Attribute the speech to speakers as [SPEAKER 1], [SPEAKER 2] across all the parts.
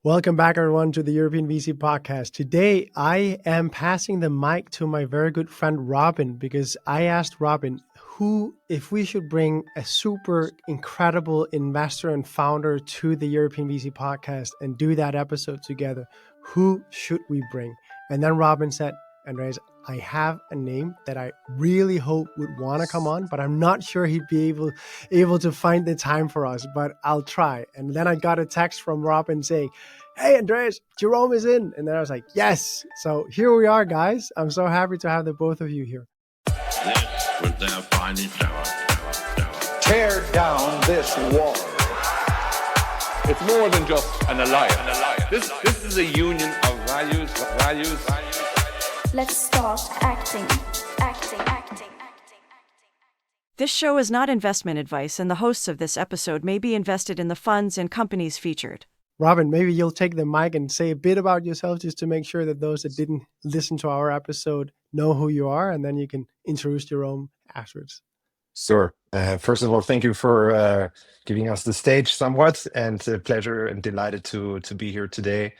[SPEAKER 1] Welcome back, everyone, to the European VC podcast. Today, I am passing the mic to my very good friend, Robin, because I asked Robin if we should bring a super incredible investor and founder to the European VC podcast and do that episode together, who should we bring? And then Robin said, Andreas, I have a name that I really hope would want to come on, but I'm not sure he'd be able to find the time for us, but I'll try. And then I got a text from Robin saying, hey, Andreas, Jerome is in. And then I was like, yes. So here we are, guys. I'm so happy to have the both of you here.
[SPEAKER 2] This was their finest hour.
[SPEAKER 3] Tear down this wall.
[SPEAKER 4] It's more than just an alliance. This is a union of values.
[SPEAKER 5] Let's start acting.
[SPEAKER 6] This show is not investment advice, and the hosts of this episode may be invested in the funds and companies featured.
[SPEAKER 1] Robin, maybe you'll take the mic and say a bit about yourself just to make sure that those that didn't listen to our episode know who you are, and then you can introduce Jerome afterwards.
[SPEAKER 7] Sure. First of all, thank you for giving us the stage somewhat, and a pleasure and delighted to be here today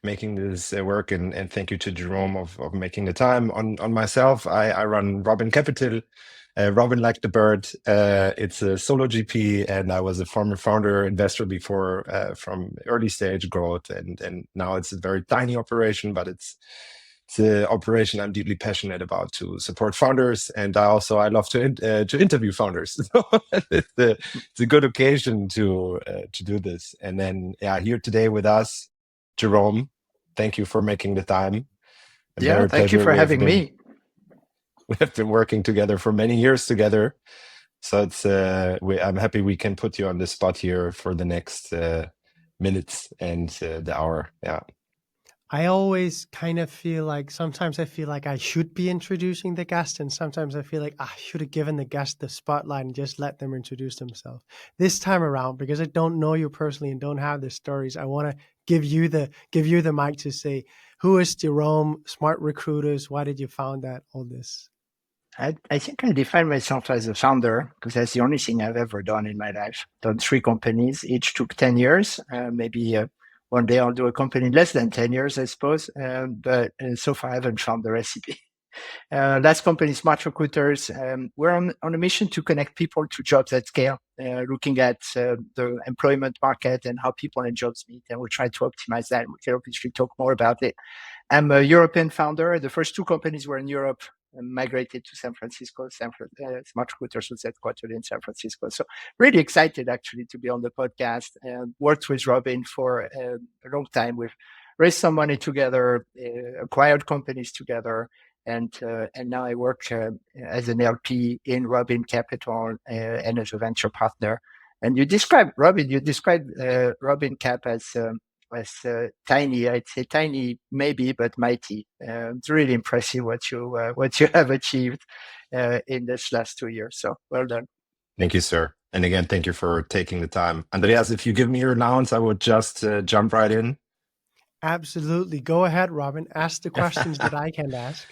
[SPEAKER 7] making this work, and thank you to Jerome of making the time. On myself, I run Robin Capital. Robin like the bird. It's a solo GP, and I was a former founder investor before from early stage growth, and now it's a very tiny operation, but it's an operation I'm deeply passionate about to support founders, and I love to interview founders. So it's a good occasion to do this. And then here today with us, Jerome. Thank you for making the time.
[SPEAKER 8] Thank you for having me.
[SPEAKER 7] We have been working together for many years together, so it's I'm happy we can put you on the spot here for the next minutes and the hour. Yeah.
[SPEAKER 1] I always kind of feel like sometimes I feel like I should be introducing the guest, and sometimes I feel like I should have given the guest the spotlight and just let them introduce themselves. This time around, because I don't know you personally and don't have the stories, I want to give you the mic to say, who is Jerome? SmartRecruiters? Why did you found that? All this.
[SPEAKER 8] I think I define myself as a founder because that's the only thing I've ever done in my life. Done 3 companies, each took 10 years. Maybe one day I'll do a company less than 10 years, I suppose. But so far I haven't found the recipe. Last company, SmartRecruiters. We're on a mission to connect people to jobs at scale, looking at the employment market and how people and jobs meet. And we try to optimize that. We can obviously talk more about it. I'm a European founder. The first 2 companies were in Europe, migrated to San Francisco. SmartRecruiters was headquartered in San Francisco. So really excited actually to be on the podcast and worked with Robin for a long time. We've raised some money together, acquired companies together. And now I work as an LP in Robin Capital and as a venture partner. And you described Robin Cap as tiny. I'd say tiny, maybe, but mighty. It's really impressive what you have achieved in this last 2 years. So well done.
[SPEAKER 7] Thank you, sir. And again, thank you for taking the time. Andreas, if you give me your allowance, I would just jump right in.
[SPEAKER 1] Absolutely. Go ahead, Robin. Ask the questions that I can ask.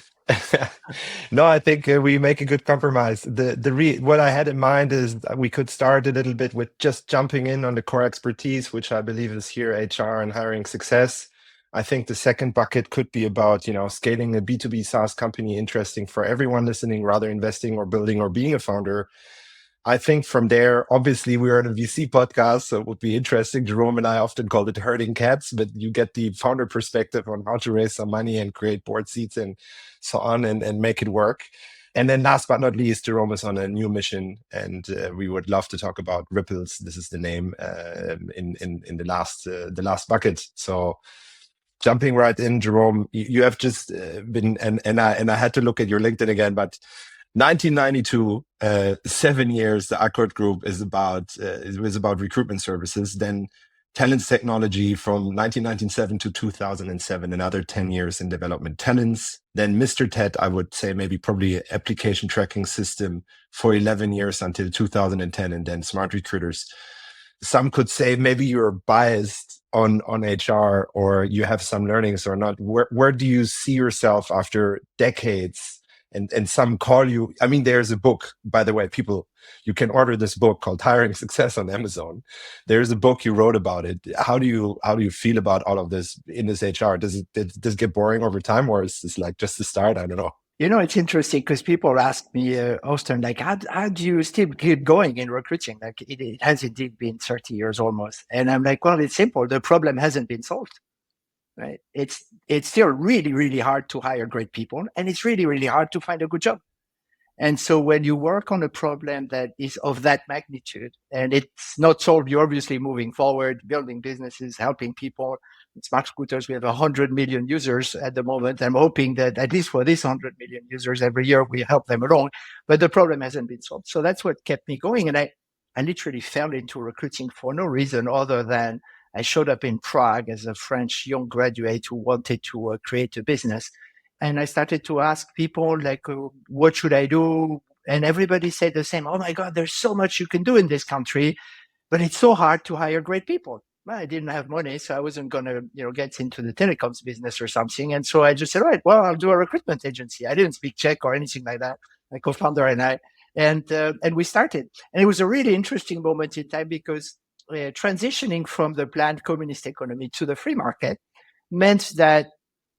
[SPEAKER 7] No, I think we make a good compromise. What I had in mind is that we could start a little bit with just jumping in on the core expertise, which I believe is here HR and hiring success. I think the second bucket could be about scaling a B2B SaaS company, interesting for everyone listening, rather investing or building or being a founder. I think from there, obviously, we're on a VC podcast, so it would be interesting. Jerome and I often call it herding cats, but you get the founder perspective on how to raise some money and create board seats and so on and make it work. And then last but not least, Jerome is on a new mission, and we would love to talk about Rypples. This is the name in the last bucket. So jumping right in, Jerome, you have just been, and I had to look at your LinkedIn again, but 1992, 7 years, the Accord Group is about recruitment services. Then Talents Technology from 1997 to 2007, another 10 years in development. Talents, then Mr. Ted, I would say maybe probably application tracking system for 11 years until 2010, and then SmartRecruiters. Some could say maybe you're biased on HR or you have some learnings or not. Where do you see yourself after decades and some call you. I mean, there's a book, by the way, people, you can order this book called Hiring Success on Amazon. There's a book you wrote about it. How do you feel about all of this in this HR? Does it get boring over time, or is this like just the start? I don't know.
[SPEAKER 8] It's interesting because people ask me often, like, how do you still keep going in recruiting? Like, it has indeed been 30 years almost. And I'm like, well, it's simple. The problem hasn't been solved, right? It's still really, really hard to hire great people, and it's really, really hard to find a good job. And so when you work on a problem that is of that magnitude and it's not solved, you're obviously moving forward, building businesses, helping people. At SmartRecruiters, we have 100 million users at the moment. I'm hoping that at least for these 100 million users every year, we help them along. But the problem hasn't been solved. So that's what kept me going. And I literally fell into recruiting for no reason other than I showed up in Prague as a French young graduate who wanted to create a business. And I started to ask people, like, what should I do? And everybody said the same. Oh, my God, there's so much you can do in this country, but it's so hard to hire great people. Well, I didn't have money, so I wasn't going to, get into the telecoms business or something. And so I just said, right, well, I'll do a recruitment agency. I didn't speak Czech or anything like that, my co-founder and I. And we started. And it was a really interesting moment in time because transitioning from the planned communist economy to the free market meant that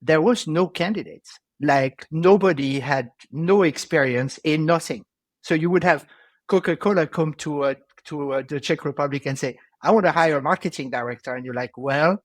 [SPEAKER 8] there was no candidates. Like, nobody had no experience in nothing. So you would have Coca-Cola come to the Czech Republic and say, I want to hire a marketing director. And you're like, well,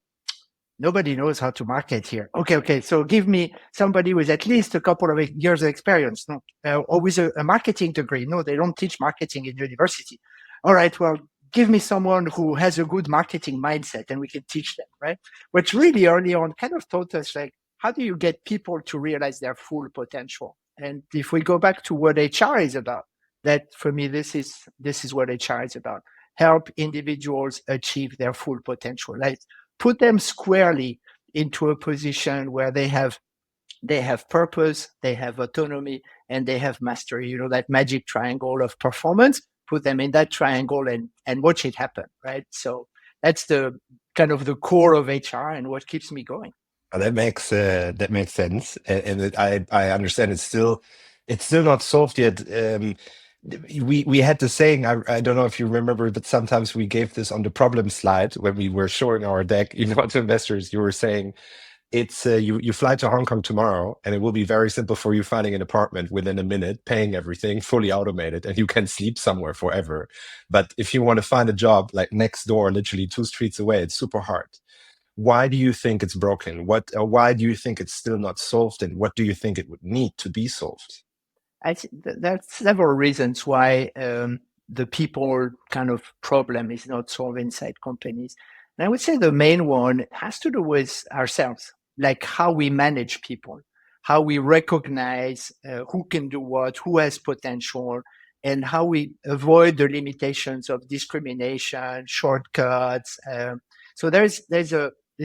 [SPEAKER 8] nobody knows how to market here. Okay. So give me somebody with at least a couple of years of experience. No, or with a marketing degree. No, they don't teach marketing in university. All right, well, give me someone who has a good marketing mindset and we can teach them, right? Which really early on kind of taught us, like, how do you get people to realize their full potential? And if we go back to what HR is about, that for me, this is what HR is about. Help individuals achieve their full potential. Like, put them squarely into a position where they have purpose, they have autonomy, and they have mastery. That magic triangle of performance. Put them in that triangle and watch it happen, right? So that's the kind of the core of HR and what keeps me going.
[SPEAKER 7] That makes sense, and I understand it's still not solved yet. We had the saying, I don't know if you remember, but sometimes we gave this on the problem slide when we were showing our deck, to investors. You were saying it's you fly to Hong Kong tomorrow, and it will be very simple for you finding an apartment within a minute, paying everything, fully automated, and you can sleep somewhere forever. But if you want to find a job like next door, literally 2 streets away, it's super hard. Why do you think it's broken? Why do you think it's still not solved? And what do you think it would need to be solved?
[SPEAKER 8] I think there's several reasons why the people kind of problem is not solved inside companies. And I would say the main one has to do with ourselves, like how we manage people, how we recognize who can do what, who has potential, and how we avoid the limitations of discrimination, shortcuts. So there's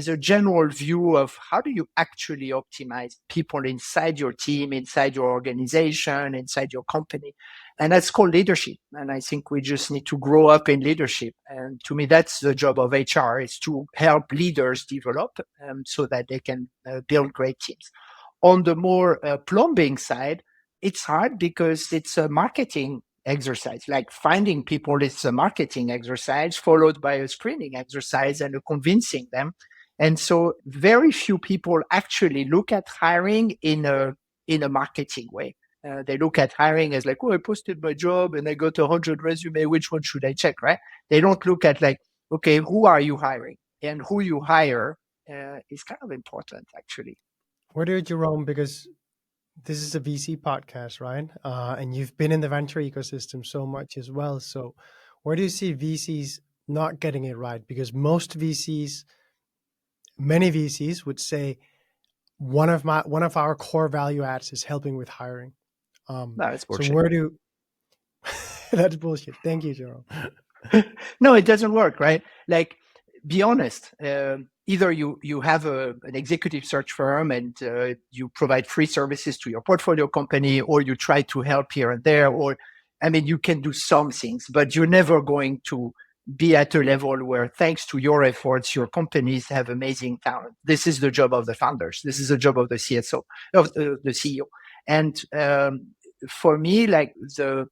[SPEAKER 8] a general view of how do you actually optimize people inside your team, inside your organization, inside your company. And that's called leadership. And I think we just need to grow up in leadership. And to me, that's the job of HR, is to help leaders develop so that they can build great teams. On the more plumbing side, it's hard because it's a marketing exercise. Like, finding people is a marketing exercise followed by a screening exercise and a convincing them. And so very few people actually look at hiring in a marketing way. They look at hiring as like, oh, I posted my job and I got 100 resumes. Which one should I check, right? They don't look at like, okay, who are you hiring? And who you hire is kind of important, actually.
[SPEAKER 1] Where do you, Jerome, because this is a VC podcast, right? And you've been in the venture ecosystem so much as well. So where do you see VCs not getting it right? Because many VCs would say one of our core value adds is helping with hiring.
[SPEAKER 8] That's bullshit.
[SPEAKER 1] So where do that's bullshit. Thank you, Jerome.
[SPEAKER 8] No, it doesn't work, right? Like, be honest. Either you have an executive search firm and you provide free services to your portfolio company, or you try to help here and there, or, I mean, you can do some things, but you're never going to be at a level where, thanks to your efforts, your companies have amazing talent. This is the job of the founders. This is the job of the CSO, of the CEO. And for me, like the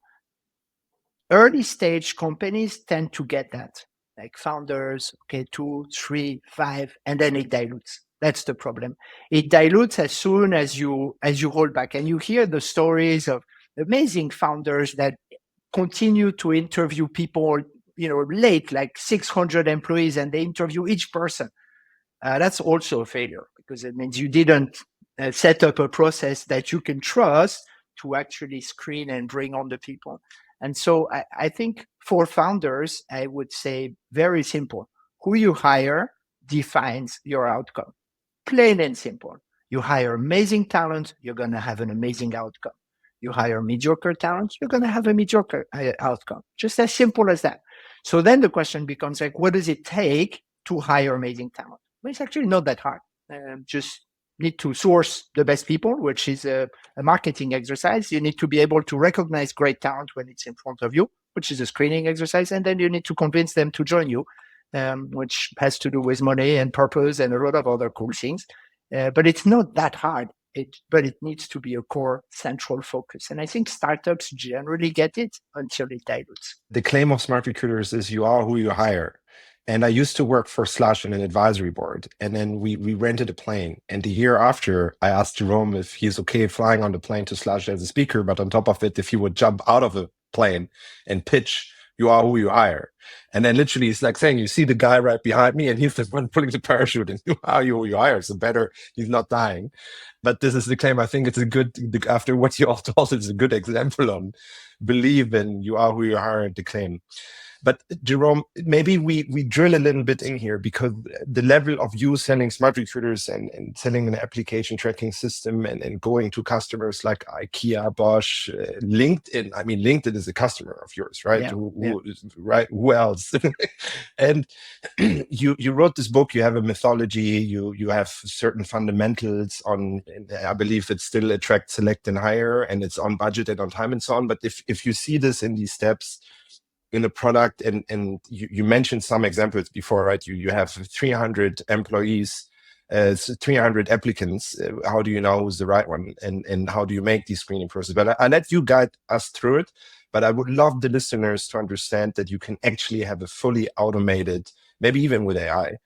[SPEAKER 8] early stage companies tend to get that, like founders, okay, 2, 3, 5, and then it dilutes. That's the problem. It dilutes as soon as you roll back, and you hear the stories of amazing founders that continue to interview people, late, like 600 employees, and they interview each person. That's also a failure, because it means you didn't set up a process that you can trust to actually screen and bring on the people. And so I think for founders, I would say very simple. Who you hire defines your outcome. Plain and simple. You hire amazing talent, you're going to have an amazing outcome. You hire mediocre talent, you're going to have a mediocre outcome. Just as simple as that. So then the question becomes like, what does it take to hire amazing talent? Well, it's actually not that hard. Just need to source the best people, which is a marketing exercise. You need to be able to recognize great talent when it's in front of you, which is a screening exercise. And then you need to convince them to join you, which has to do with money and purpose and a lot of other cool things. But it's not that hard. But it needs to be a core central focus. And I think startups generally get it until it dilutes.
[SPEAKER 7] The claim of SmartRecruiters is you are who you hire. And I used to work for Slush in an advisory board. And then we rented a plane. And the year after, I asked Jerome if he's okay flying on the plane to Slush as a speaker, but on top of it, if he would jump out of a plane and pitch, you are who you hire. And then literally it's like saying, you see the guy right behind me and he's the one pulling the parachute, and you are who you hire. So better he's not dying. But this is the claim. I think it's a good, after what you all told, it's a good example on believe in you are who you hire, the claim. But Jerome, maybe we drill a little bit in here, because the level of you selling SmartRecruiters and selling an application tracking system and going to customers like IKEA, Bosch, LinkedIn. I mean, LinkedIn is a customer of yours, right?
[SPEAKER 8] Yeah.
[SPEAKER 7] Right? Who else? And you wrote this book. You have a methodology. You have certain fundamentals on. I believe it's still attract, select, and hire, and it's on budget and on time and so on. But if you see this in these steps in a product, and you mentioned some examples before, right? You have 300 employees, 300 applicants. How do you know who's the right one? And how do you make these screening process? But I let you guide us through it. But I would love the listeners to understand that you can actually have a fully automated, maybe even with AI,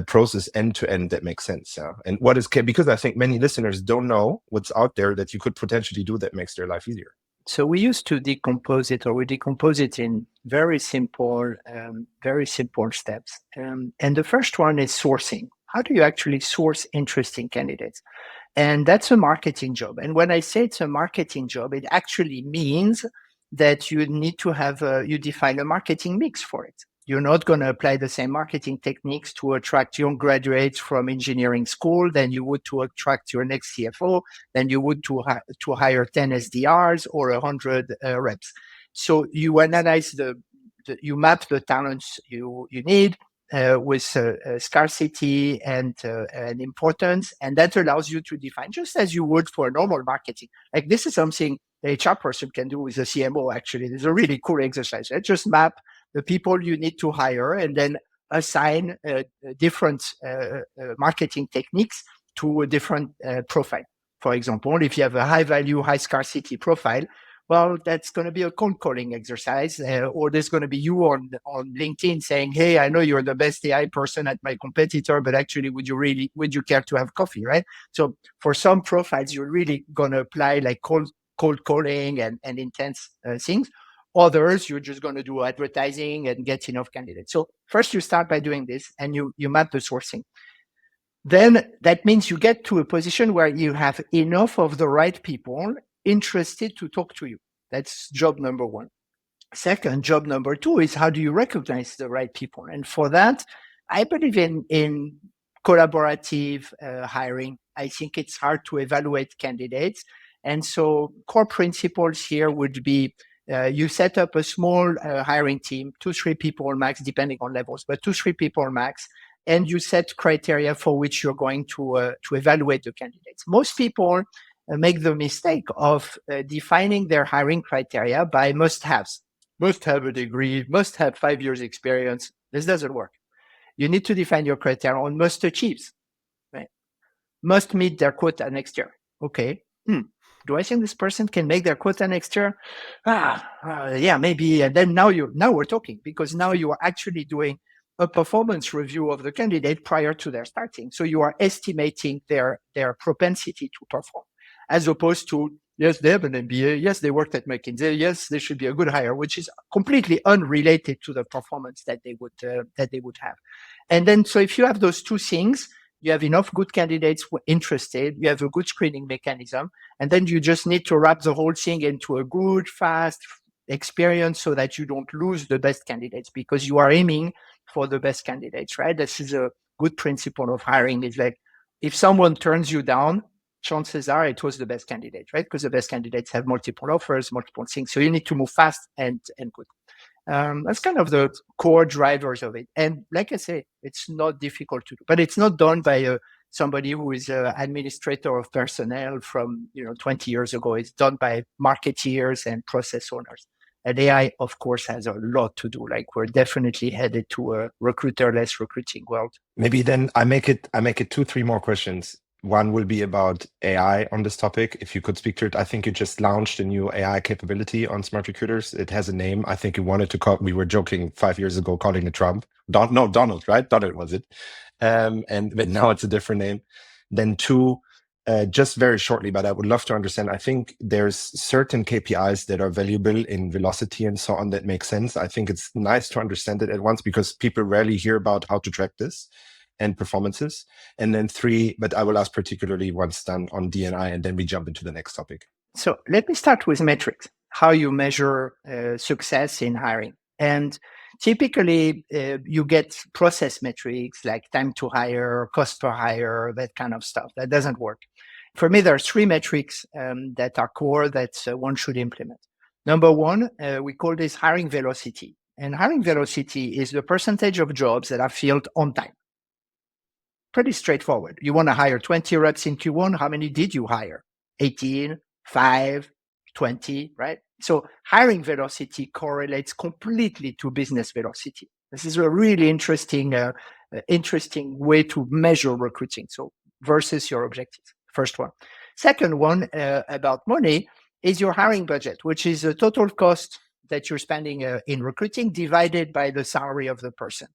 [SPEAKER 7] process end to end that makes sense. And what is, because I think many listeners don't know what's out there that you could potentially do that makes their life easier.
[SPEAKER 8] So we used to decompose it, or we decompose it in very simple steps. And the first one is sourcing. How do you actually source interesting candidates? And that's a marketing job. And when I say it's a marketing job, it actually means that you need to have, you define a marketing mix for it. You're not going to apply the same marketing techniques to attract young graduates from engineering school than you would to attract your next CFO, than you would to hire 10 SDRs or 100 reps. So you analyze you map the talents you need with scarcity and importance, and that allows you to define, just as you would for normal marketing. Like, this is something the HR person can do with a CMO. Actually, it's a really cool exercise. Just map the people you need to hire, and then assign different marketing techniques to a different profile. For example, if you have a high value, high scarcity profile, well, that's going to be a cold calling exercise, or there's going to be you on LinkedIn saying, hey, I know you're the best AI person at my competitor, but actually, would you care to have coffee, right? So for some profiles, you're really going to apply like cold calling and intense things. Others, you're just going to do advertising and get enough candidates. So first you start by doing this, and you map the sourcing. Then that means you get to a position where you have enough of the right people interested to talk to you. That's job number one. Second, job number two is, how do you recognize the right people? And for that, I believe in collaborative hiring. I think it's hard to evaluate candidates. And so core principles here would be, you set up a small hiring team, 2-3 people max, depending on levels, but 2-3 people max, and you set criteria for which you're going to evaluate the candidates. Most people make the mistake of defining their hiring criteria by must-haves. Must have a degree, must have 5 years experience. This doesn't work. You need to define your criteria on must-achieves. Right? Must meet their quota next year. Okay. do I think this person can make their quota next year? Yeah, maybe. And then now we're talking, because now you are actually doing a performance review of the candidate prior to their starting. So you are estimating their propensity to perform, as opposed to, yes, they have an MBA, yes, they worked at McKinsey, yes, they should be a good hire, which is completely unrelated to the performance that they would have. And then, so if you have those two things, you have enough good candidates interested, you have a good screening mechanism, and then you just need to wrap the whole thing into a good, fast experience so that you don't lose the best candidates, because you are aiming for the best candidates, right? This is a good principle of hiring. It's like, if someone turns you down, chances are it was the best candidate, right? Because the best candidates have multiple offers, multiple things. So you need to move fast and good. That's kind of the core drivers of it. And like I say, it's not difficult to do, but it's not done by somebody who is an administrator of personnel from 20 years ago. It's done by marketeers and process owners. And AI, of course, has a lot to do. Like, we're definitely headed to a recruiter-less recruiting world.
[SPEAKER 7] Maybe then I make it 2-3 more questions. One will be about AI on this topic. If you could speak to it, I think you just launched a new AI capability on SmartRecruiters. It has a name. I think you wanted to call. We were joking 5 years ago calling it Trump. Donald, right? Donald was it? But now it's a different name. Then two, just very shortly, but I would love to understand. I think there's certain KPIs that are valuable in velocity and so on that make sense. I think it's nice to understand it at once, because people rarely hear about how to track this and performances. And then three, but I will ask particularly once done on D&I, and then we jump into the next topic.
[SPEAKER 8] So let me start with metrics, how you measure success in hiring. And typically you get process metrics like time to hire, cost per hire, that kind of stuff. That doesn't work. For me, there are three metrics that are core that one should implement. Number one, we call this hiring velocity. And hiring velocity is the percentage of jobs that are filled on time. Pretty straightforward. You want to hire 20 reps in Q1. How many did you hire? 18, 5, 20, right? So hiring velocity correlates completely to business velocity. This is a really interesting way to measure recruiting. So versus your objectives, first one. Second one, about money, is your hiring budget, which is the total cost that you're spending in recruiting divided by the salary of the person,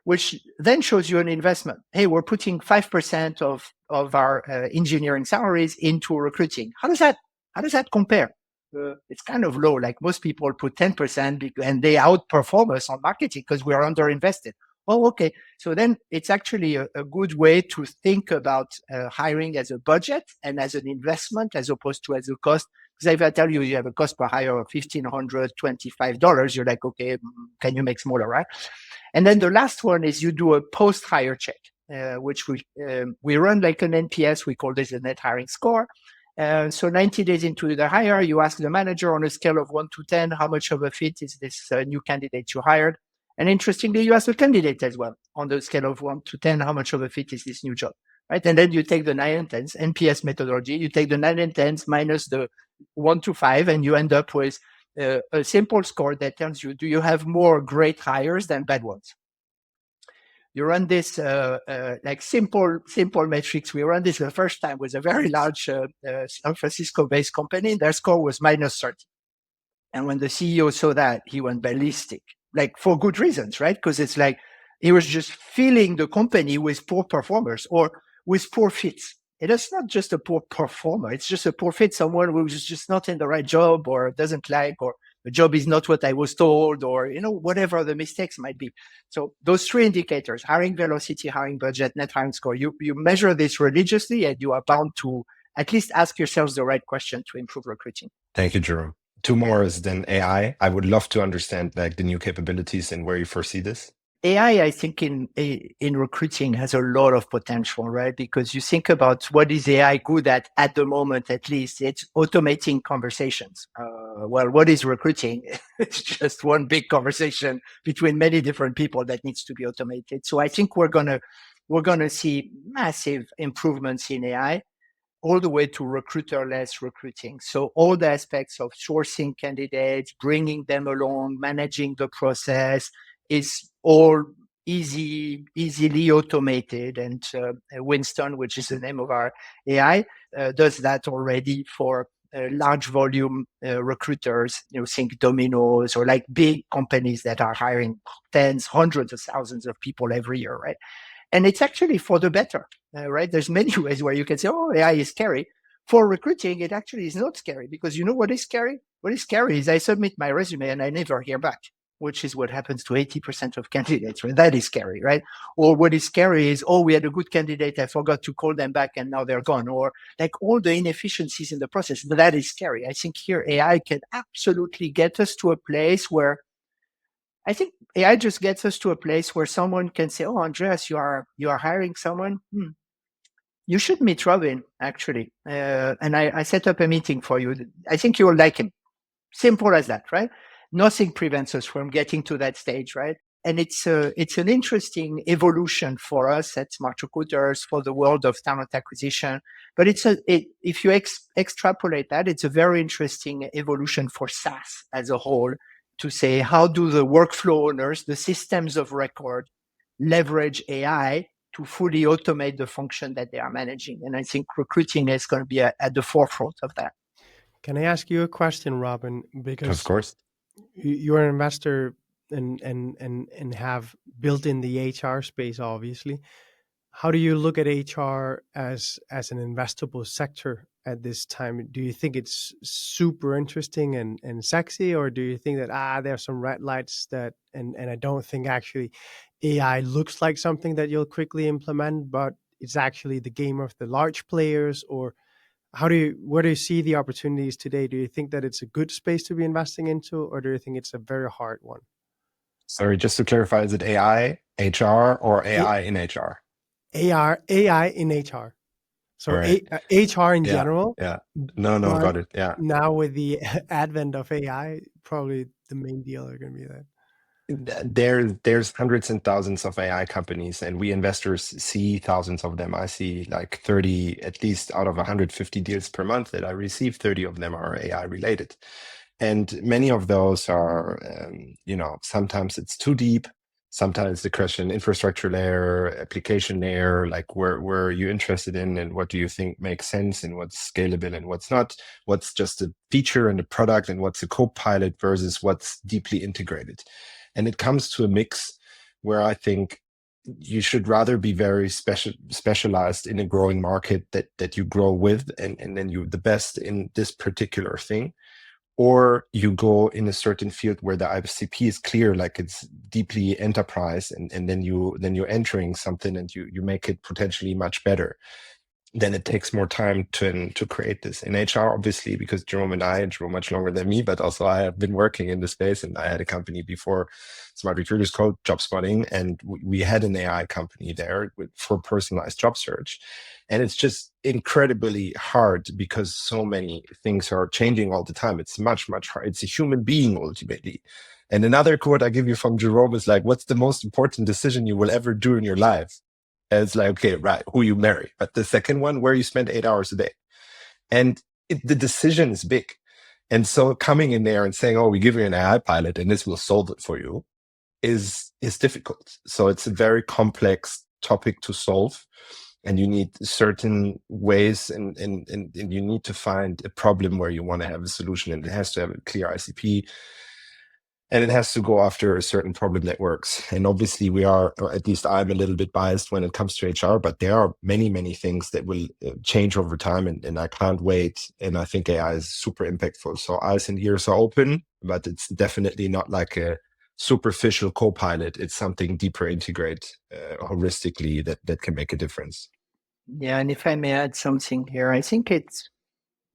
[SPEAKER 8] which then shows you an investment. Hey, we're putting 5% of our engineering salaries into recruiting. How does that compare? It's kind of low. Like, most people put 10% and they outperform us on marketing because we are underinvested. Oh, okay. So then it's actually a good way to think about hiring as a budget and as an investment, as opposed to as a cost. Because if I tell you have a cost per hire of $1,525, you're like, okay, can you make smaller, right? And then the last one is you do a post-hire check, which we run like an NPS. We call this a net hiring score. So 90 days into the hire, you ask the manager on a scale of 1 to 10, how much of a fit is this new candidate you hired? And interestingly, you ask the candidate as well on the scale of 1 to 10, how much of a fit is this new job, right? And then you take the 9 and 10s, NPS methodology. You take the 9 and 10s minus the 1 to 5, and you end up with a simple score that tells you, do you have more great hires than bad ones? You run this like simple metrics. We ran this the first time with a very large San Francisco-based company. Their score was minus 30. And when the CEO saw that, he went ballistic, like, for good reasons, right? Because it's like he was just filling the company with poor performers or with poor fits. It is not just a poor performer. It's just a poor fit, someone who's just not in the right job or doesn't like, or the job is not what I was told, or, whatever the mistakes might be. So those three indicators, hiring velocity, hiring budget, net hiring score, you measure this religiously, and you are bound to at least ask yourselves the right question to improve recruiting.
[SPEAKER 7] Thank you, Jerome. Two more is then AI. I would love to understand like the new capabilities and where you foresee this.
[SPEAKER 8] AI, I think in recruiting has a lot of potential, right? Because you think about what is AI good at the moment, at least, it's automating conversations. Well, what is recruiting? It's just one big conversation between many different people that needs to be automated. So I think we're gonna see massive improvements in AI, all the way to recruiter-less recruiting. So all the aspects of sourcing candidates, bringing them along, managing the process, is all easily automated. And Winston, which is the name of our AI, does that already for large volume recruiters, think Domino's or like big companies that are hiring tens, hundreds of thousands of people every year, right? And it's actually for the better, right? There's many ways where you can say, oh, AI is scary. For recruiting, it actually is not scary, because you know what is scary? What is scary is I submit my resume and I never hear back, which is what happens to 80% of candidates, right? That is scary, right? Or what is scary is, oh, we had a good candidate, I forgot to call them back and now they're gone. Or like all the inefficiencies in the process, that is scary. I think here AI can absolutely get us to a place where I think AI just gets us to a place where someone can say, oh, Andreas, you are hiring someone. You should meet Robin, actually. And I set up a meeting for you. I think you will like him. Simple as that, right? Nothing prevents us from getting to that stage, right? And it's an interesting evolution for us at SmartRecruiters, for the world of talent acquisition. But if you extrapolate that, it's a very interesting evolution for SaaS as a whole, to say, how do the workflow owners, the systems of record, leverage AI to fully automate the function that they are managing? And I think recruiting is going to be at the forefront of that.
[SPEAKER 1] Can I ask you a question, Robin? Because
[SPEAKER 7] Of course.
[SPEAKER 1] you're an investor and have built in the HR space, obviously. How do you look at HR as an investable sector at this time? Do you think it's super interesting and sexy, or do you think that there's some red lights that and I don't think actually AI looks like something that you'll quickly implement, but it's actually the game of the large players? Or where do you see the opportunities today? Do you think that it's a good space to be investing into, or do you think it's a very hard one?
[SPEAKER 7] Sorry, just to clarify, is it AI, HR, or AI in HR?
[SPEAKER 1] AI in HR. So
[SPEAKER 7] Right.
[SPEAKER 1] HR in
[SPEAKER 7] Yeah.
[SPEAKER 1] general.
[SPEAKER 7] Yeah. No,
[SPEAKER 1] But
[SPEAKER 7] got it. Yeah.
[SPEAKER 1] now with the advent of AI, probably the main deal are going to be that.
[SPEAKER 7] There's hundreds and thousands of AI companies, and we investors see thousands of them. I see like 30, at least out of 150 deals per month that I receive, 30 of them are AI related. And many of those are, sometimes it's too deep. Sometimes the question, infrastructure layer, application layer, like where are you interested in, and what do you think makes sense, and what's scalable and what's not, what's just a feature and a product, and what's a co-pilot versus what's deeply integrated. And it comes to a mix where I think you should rather be very specialized in a growing market that you grow with, and then you're the best in this particular thing, or you go in a certain field where the ICP is clear, like it's deeply enterprise, and then you're entering something and you make it potentially much better. Then it takes more time to create this. In HR, obviously, because Jerome much longer than me, but also I have been working in the space, and I had a company before SmartRecruiters called Job Spotting, and we had an AI company there for personalized job search. And it's just incredibly hard because so many things are changing all the time. It's much, much hard. It's a human being ultimately. And another quote I give you from Jerome is like, what's the most important decision you will ever do in your life? And it's like, okay, right, who you marry. But the second one, where you spend 8 hours a day. And the decision is big. And so coming in there and saying, oh, we give you an AI pilot and this will solve it for you is difficult. So it's a very complex topic to solve. And you need certain ways and you need to find a problem where you want to have a solution, and it has to have a clear ICP. And it has to go after a certain problem that works. And obviously we are, or at least I'm a little bit biased when it comes to HR, but there are many, many things that will change over time, and I can't wait. And I think AI is super impactful. So eyes and ears are open, but it's definitely not like a superficial co-pilot. It's something deeper integrate holistically that can make a difference.
[SPEAKER 8] Yeah, and if I may add something here, I think it's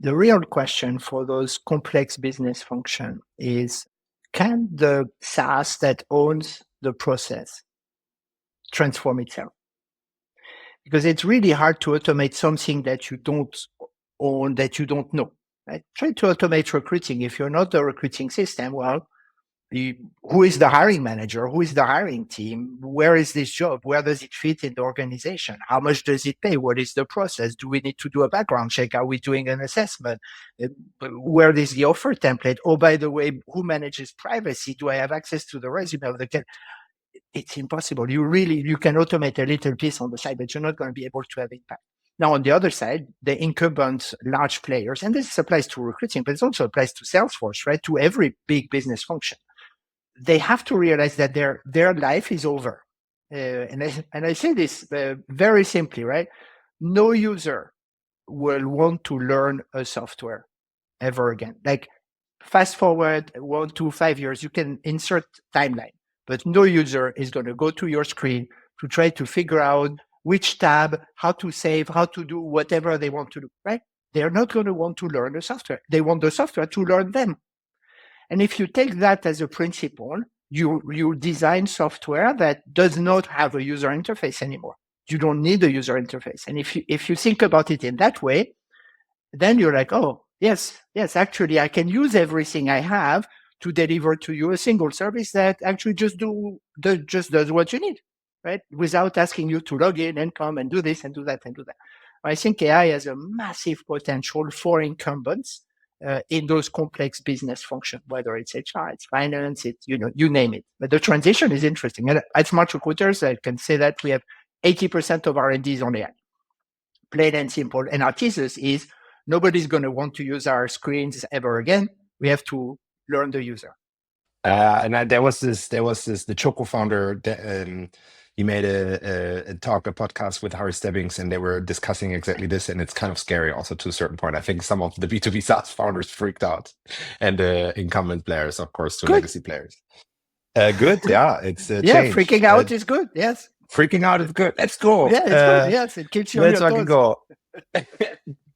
[SPEAKER 8] the real question for those complex business function is, can the SaaS that owns the process transform itself? Because it's really hard to automate something that you don't own, that you don't know. Right? Try to automate recruiting. If you're not the recruiting system, well, who is the hiring manager? Who is the hiring team? Where is this job? Where does it fit in the organization? How much does it pay? What is the process? Do we need to do a background check? Are we doing an assessment? Where is the offer template? Oh, by the way, who manages privacy? Do I have access to the resume of the candidate? it's impossible. You can automate a little piece on the side, but you're not going to be able to have impact. Now, on the other side, the incumbent large players, and this applies to recruiting, but it also applies to Salesforce, right? To every big business function. They have to realize that their life is over. And I say this very simply, right? No user will want to learn a software ever again. Like, fast forward 1 to 5 years, you can insert timeline, but no user is going to go to your screen to try to figure out which tab, how to save, how to do whatever they want to do, right? They're not going to want to learn the software. They want the software to learn them. And if you take that as a principle, you design software that does not have a user interface anymore. You don't need a user interface. And if you think about it in that way, then you're like, oh, yes, actually, I can use everything I have to deliver to you a single service that actually just does what you need, right? Without asking you to log in and come and do this and do that and do that. I think AI has a massive potential for incumbents in those complex business functions, whether it's HR, it's finance, it's, you name it. But the transition is interesting. And at SmartRecruiters, I can say that we have 80% of R&D is on AI. Plain and simple. And our thesis is nobody's going to want to use our screens ever again. We have to learn the user.
[SPEAKER 7] There was the Choco founder. He made a podcast with Harry Stebbings, and they were discussing exactly this. And it's kind of scary also to a certain point. I think some of the B2B SaaS founders freaked out, and incumbent players, of course, to legacy players. Good. Yeah. It's change.
[SPEAKER 8] Freaking out is good. Yes.
[SPEAKER 7] Freaking out is good. Let's go.
[SPEAKER 8] Yeah, it's good. Yes. It keeps you on your toes.
[SPEAKER 7] Let's go.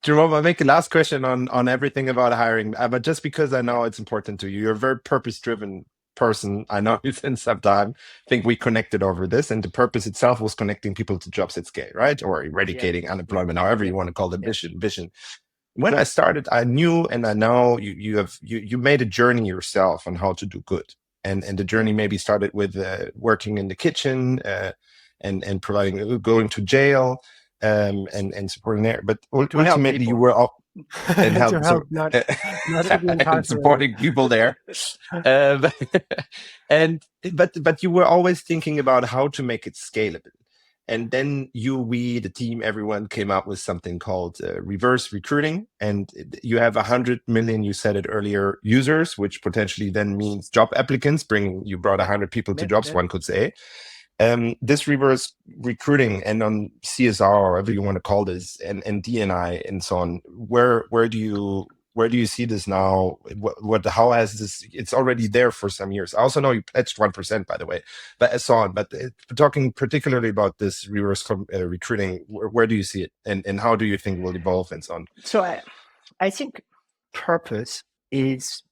[SPEAKER 7] Jerome, I'll make a last question on everything about hiring, but just because I know it's important to you. You're a very purpose-driven person. I know you since some time. I think we connected over this, and the purpose itself was connecting people to jobs at scale, right? Or eradicating unemployment, however you want to call it, vision. When I started, I knew and I know you made a journey yourself on how to do good. And the journey maybe started with working in the kitchen and providing, going to jail, and supporting there, but ultimately you were all and help not and supporting people there. But you were always thinking about how to make it scalable. And then we, the team, everyone came up with something called reverse recruiting. And you have 100 million, you said it earlier, users, which potentially then means job applicants. You brought 100 people to jobs, one could say. This reverse recruiting and on CSR, or whatever you want to call this, and D&I and so on, where do you see this now? How has this? It's already there for some years. I also know you pledged 1%, by the way, but so on. But talking particularly about this reverse recruiting, where do you see it, and how do you think it will evolve and so on?
[SPEAKER 8] So I think purpose is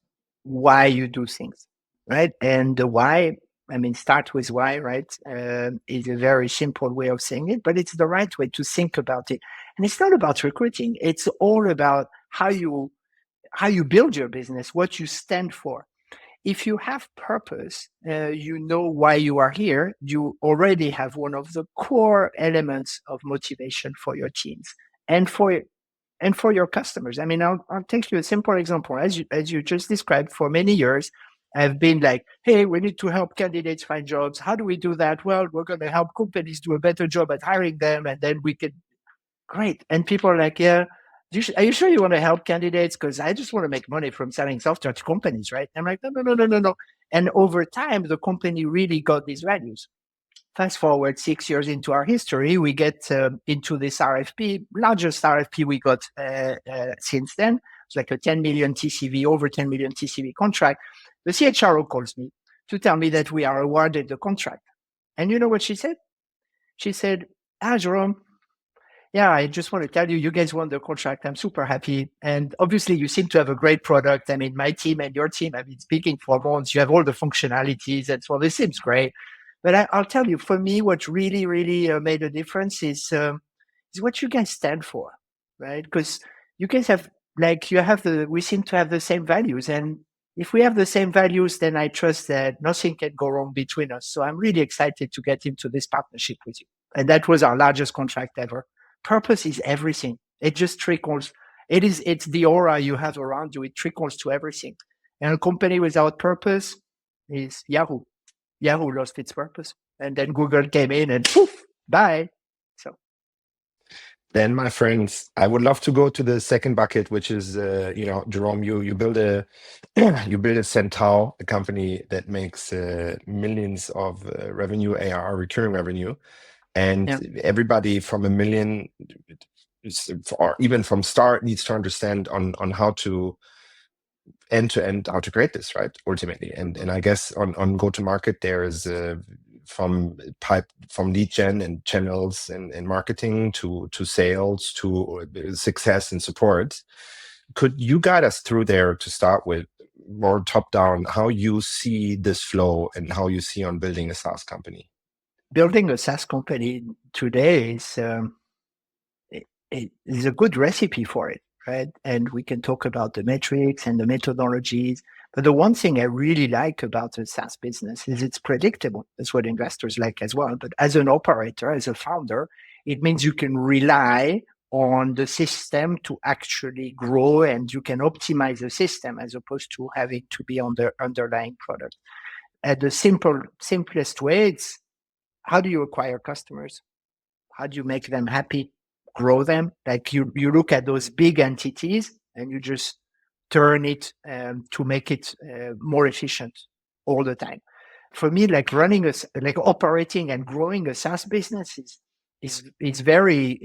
[SPEAKER 8] why you do things, right? And the why. Start with why, right? Is a very simple way of saying it, but it's the right way to think about it. And it's not about recruiting. It's all about how you build your business, what you stand for. If you have purpose, you know why you are here. You already have one of the core elements of motivation for your teams and for your customers. I'll take you a simple example. As you just described, for many years, I've been like, hey, we need to help candidates find jobs. How do we do that? Well, we're going to help companies do a better job at hiring them, and then we can. Great. And people are like, yeah, are you sure you want to help candidates? Because I just want to make money from selling software to companies, right? I'm like, no. And over time, the company really got these values. Fast forward 6 years into our history, we get into this RFP, largest RFP we got since then. It's like a 10 million TCV, over 10 million TCV contract. The CHRO calls me to tell me that we are awarded the contract. And you know what she said? She said, Jerome, yeah, I just want to tell you, you guys won the contract. I'm super happy. And obviously, you seem to have a great product. My team and your team have been speaking for months. You have all the functionalities. And so this seems great. But I'll tell you, for me, what really, really made a difference is what you guys stand for, right? Because you guys have, we seem to have the same values. And if we have the same values, then I trust that nothing can go wrong between us. So I'm really excited to get into this partnership with you. And that was our largest contract ever. Purpose is everything. It just trickles. It's the aura you have around you. It trickles to everything. And a company without purpose is Yahoo. Yahoo lost its purpose. And then Google came in and poof, bye. So
[SPEAKER 7] Then, my friends, I would love to go to the second bucket, which is, Jerome, you build a you build a Centaur, a company that makes millions of revenue, ARR, recurring revenue, and
[SPEAKER 8] yeah.
[SPEAKER 7] everybody from a million, or even from start, needs to understand on how to end to end how to create this, right? Ultimately, and I guess on go to market there is from lead gen and channels and marketing to sales to success and support. Could you guide us through there to start with, more top down, how you see this flow and how you see on building a SaaS company?
[SPEAKER 8] Building a SaaS company today is is a good recipe for it, right? And we can talk about the metrics and the methodologies. But the one thing I really like about a SaaS business is it's predictable. That's what investors like as well. But as an operator, as a founder, it means you can rely on the system to actually grow, and you can optimize the system as opposed to having to be on the underlying product. At the simplest way, it's how do you acquire customers? How do you make them happy? Grow them? Like you look at those big entities and you just turn it to make it more efficient all the time. For me, like operating and growing a SaaS business is very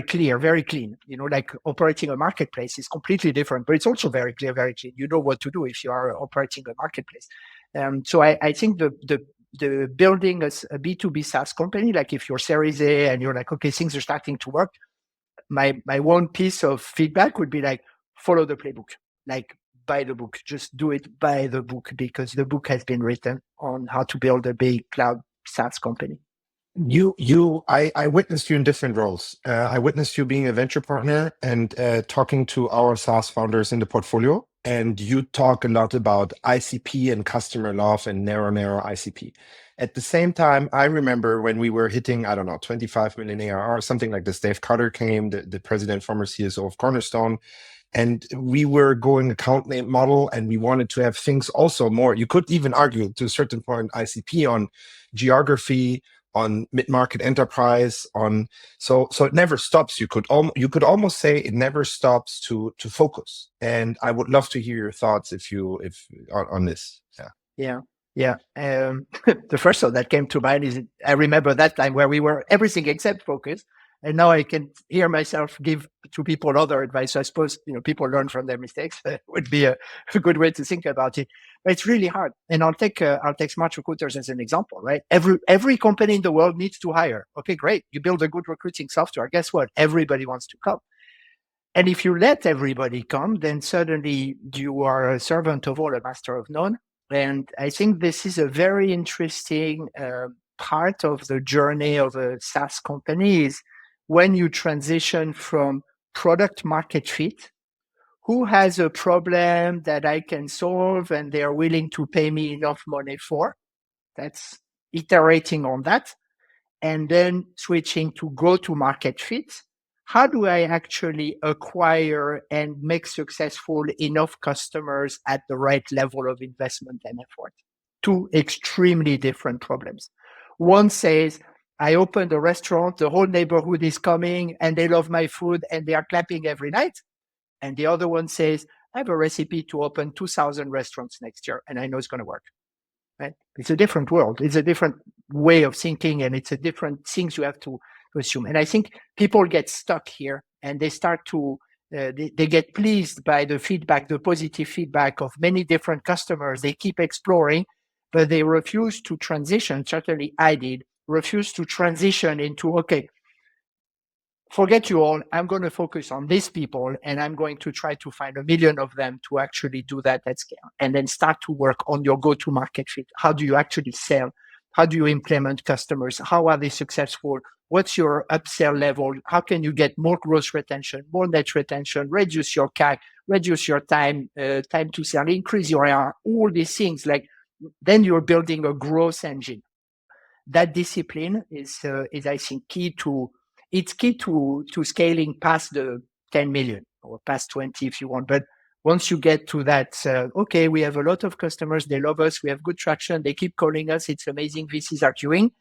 [SPEAKER 8] clear, very clean. Like operating a marketplace is completely different, but it's also very clear, very clean. You know what to do if you are operating a marketplace. So I think the building a B2B SaaS company, like if you're Series A and you're like, okay, things are starting to work, my one piece of feedback would be like, follow the playbook, like buy the book, just do it by the book, because the book has been written on how to build a big cloud SaaS company.
[SPEAKER 7] I witnessed you in different roles. I witnessed you being a venture partner and talking to our SaaS founders in the portfolio. And you talk a lot about ICP and customer love and narrow ICP. At the same time, I remember when we were hitting, 25 million ARR, something like this. Dave Carter came, the president, former CSO of Cornerstone, and we were going account name model, and we wanted to have things also more. You could even argue to a certain point ICP on geography, on mid-market enterprise, so it never stops. You could almost say it never stops to focus. And I would love to hear your thoughts if on this.
[SPEAKER 8] Yeah. The first thought that came to mind is I remember that time where we were everything except focused, and now I can hear myself give to people other advice. So I suppose people learn from their mistakes. Would be a good way to think about it. But it's really hard. And I'll take SmartRecruiters as an example, right? Every company in the world needs to hire. Okay, great. You build a good recruiting software. Guess what? Everybody wants to come. And if you let everybody come, then suddenly you are a servant of all, a master of none. And I think this is a very interesting part of the journey of a SaaS company is when you transition from product market fit, who has a problem that I can solve and they are willing to pay me enough money for. That's iterating on that. And then switching to go to market fit. How do I actually acquire and make successful enough customers at the right level of investment and effort? Two extremely different problems. One says, I opened a restaurant, the whole neighborhood is coming and they love my food and they are clapping every night. And the other one says, I have a recipe to open 2,000 restaurants next year and I know it's going to work. Right? It's a different world. It's a different way of thinking, and it's a different things you have to assume. And I think people get stuck here and they start to, they get pleased by the feedback, the positive feedback of many different customers. They keep exploring, but they refuse to transition. Certainly I did, refuse to transition into, okay, forget you all. I'm going to focus on these people and I'm going to try to find 1 million of them to actually do that at scale, and then start to work on your go-to-market fit. How do you actually sell? How do you implement customers? How are they successful? What's your upsell level? How can you get more gross retention, more net retention, reduce your CAC, reduce your time to sell, increase your ARR, all these things. Like then you're building a growth engine. That discipline is I think key to scaling past the 10 million or past 20 if you want. But Once you get to that, okay, we have a lot of customers, they love us, we have good traction, they keep calling us, it's amazing, VCs are queuing.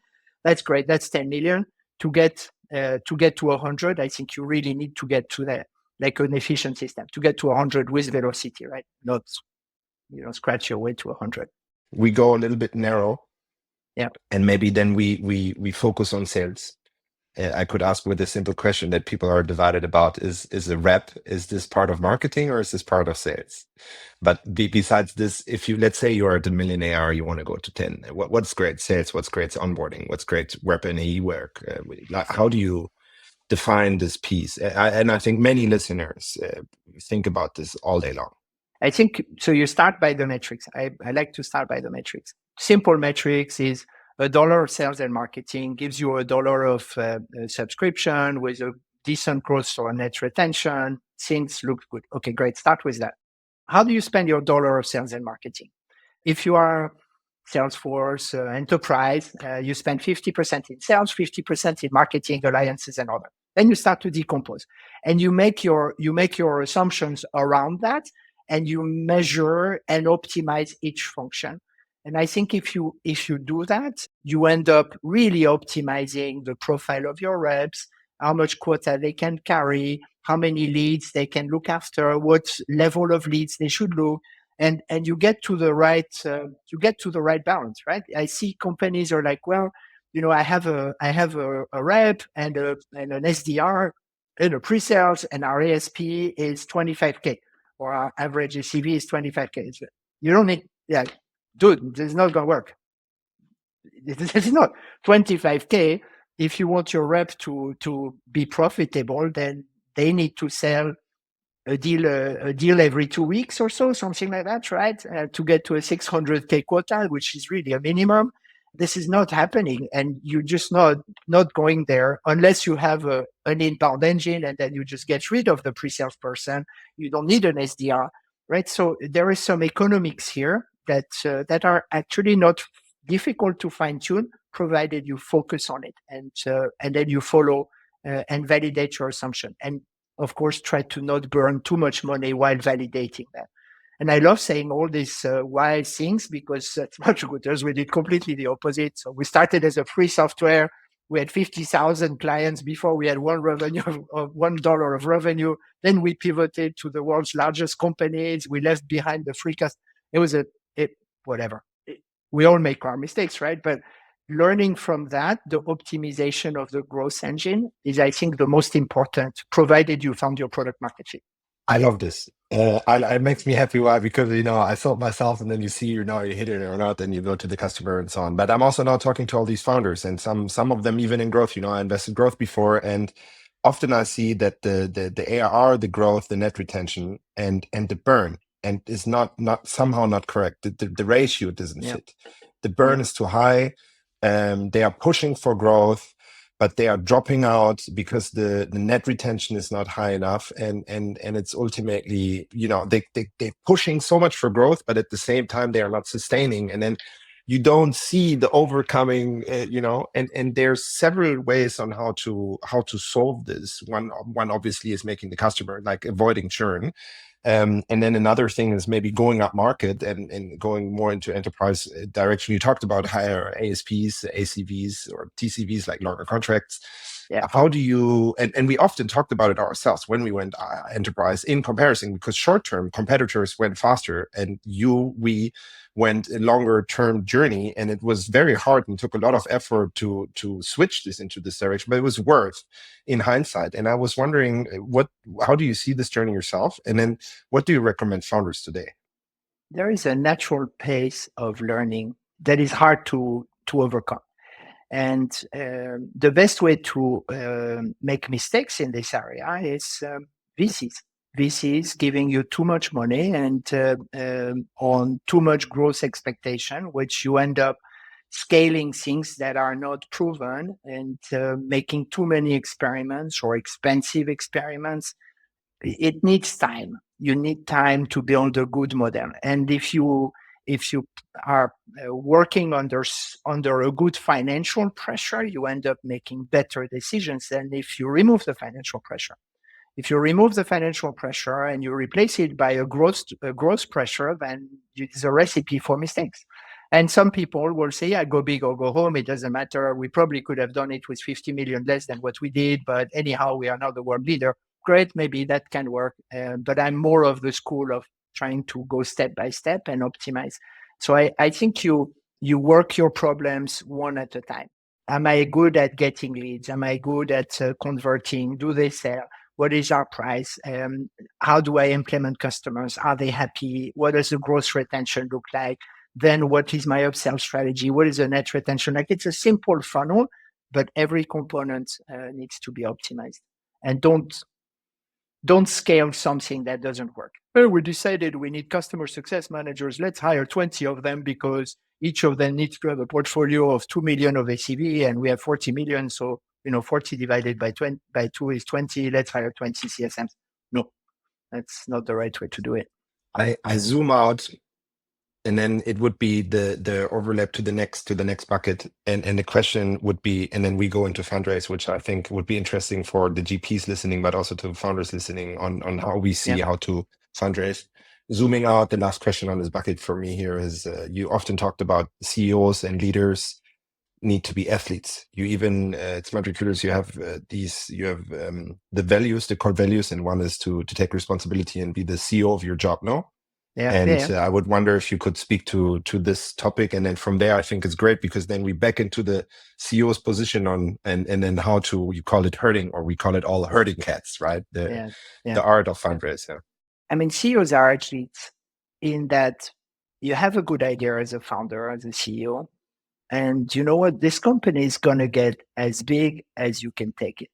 [SPEAKER 8] That's great. That's 10 million. To get to 100, I think you really need to get to that, like an efficient system, to get to 100 with velocity, right? Not, scratch your way to 100.
[SPEAKER 7] We go a little bit narrow.
[SPEAKER 8] Yeah.
[SPEAKER 7] And maybe then we focus on sales. I could ask with a simple question that people are divided about: is a rep, is this part of marketing or is this part of sales? But besides this, if you, let's say you're at a million AR, you want to go to 10, what's great sales, what's great onboarding, what's great rep and AE work? How do you define this piece? And I think many listeners think about this all day long.
[SPEAKER 8] I think, so you start by the metrics. I like to start by the metrics. Simple metrics is $1 of sales and marketing gives you $1 of subscription with a decent growth or net retention. Things look good. Okay, great. Start with that. How do you spend your $1 of sales and marketing? If you are Salesforce enterprise, you spend 50% in sales, 50% in marketing, alliances, and other. Then you start to decompose, and you make your assumptions around that, and you measure and optimize each function. And I think if you do that, you end up really optimizing the profile of your reps, how much quota they can carry, how many leads they can look after, what level of leads they should look, and you get to the right balance, right? I see companies are like, well, I have a rep and an SDR and a pre-sales, and our ASP is 25K, or our average ACV is 25K. You don't need, dude, this is not going to work. This is not 25K. If you want your rep to be profitable, then they need to sell a deal every 2 weeks or so, something like that, right? To get to a 600K quota, which is really a minimum. This is not happening, and you're just not going there unless you have an inbound engine, and then you just get rid of the pre-sales person. You don't need an SDR, right? So there is some economics here that are actually not difficult to fine tune, provided you focus on it and then you follow and validate your assumption, and of course try to not burn too much money while validating that. And I love saying all these wild things, because at SmartRecruiters we did completely the opposite. So we started as a free software. We had 50,000 clients before we had $1 of revenue. Then we pivoted to the world's largest companies. We left behind the free cast. It was whatever. We all make our mistakes, right? But learning from that, the optimization of the growth engine is, I think, the most important, provided you found your product market fit.
[SPEAKER 7] I love this. It makes me happy. Why? Because, I saw it myself, and then you see, you hit it or not, then you go to the customer and so on. But I'm also now talking to all these founders, and some of them even in growth. I invested growth before, and often I see that the ARR, the growth, the net retention, and the burn, and is not somehow not correct. The ratio doesn't fit. The burn is too high. They are pushing for growth, but they are dropping out because the net retention is not high enough, and it's ultimately, they're pushing so much for growth, but at the same time they are not sustaining, and then you don't see the overcoming, and there's several ways on how to solve this. One obviously is making the customer, like, avoiding churn. And then another thing is maybe going up market and going more into enterprise direction. You talked about higher ASPs, ACVs, or TCVs, like longer contracts.
[SPEAKER 8] Yeah.
[SPEAKER 7] How do you, and we often talked about it ourselves when we went enterprise in comparison, because short-term competitors went faster, and we went a longer term journey, and it was very hard and took a lot of effort to switch this into this direction, but it was worth in hindsight. And I was wondering, how do you see this journey yourself? And then what do you recommend founders today?
[SPEAKER 8] There is a natural pace of learning that is hard to overcome. And the best way to make mistakes in this area is VCs. VCs giving you too much money and on too much growth expectation, which you end up scaling things that are not proven and making too many experiments or expensive experiments. It needs time. You need time to build a good model. And if you are working under a good financial pressure, you end up making better decisions than if you remove the financial pressure. If you remove the financial pressure and you replace it by a growth pressure, then it's a recipe for mistakes. And some people will say, yeah, go big or go home. It doesn't matter. We probably could have done it with 50 million less than what we did. But anyhow, we are now the world leader. Great, maybe that can work. But I'm more of the school of trying to go step by step and optimize. So I think you work your problems one at a time. Am I good at getting leads? Am I good at converting? Do they sell? What is our price? How do I implement customers? Are they happy? What does the gross retention look like? Then what is my upsell strategy? What is the net retention? Like, it's a simple funnel, but every component needs to be optimized. And don't scale something that doesn't work. Well, we decided we need customer success managers. Let's hire 20 of them because each of them needs to have a portfolio of 2 million of ACV, and we have 40 million. So 40 divided by 2 is 20. Let's hire 20 CSMs. No, that's not the right way to do it.
[SPEAKER 7] I zoom out, and then it would be the overlap to the next bucket, and the question would be, and then we go into fundraise, which I think would be interesting for the GPs listening, but also to founders listening on how we see how to fundraise. Zooming out, the last question on this bucket for me here is, you often talked about CEOs and leaders need to be athletes. You even at SmartRecruiters, you have the values, the core values, and one is to take responsibility and be the CEO of your job. No. I would wonder if you could speak to this topic, and then from there, I think it's great because then we back into the CEO's position on and then how to, you call it herding, or we call it all herding cats, right? The art of fundraising. Yeah.
[SPEAKER 8] I mean, CEOs are athletes in that you have a good idea as a founder, as a CEO, and you know what? This company is going to get as big as you can take it.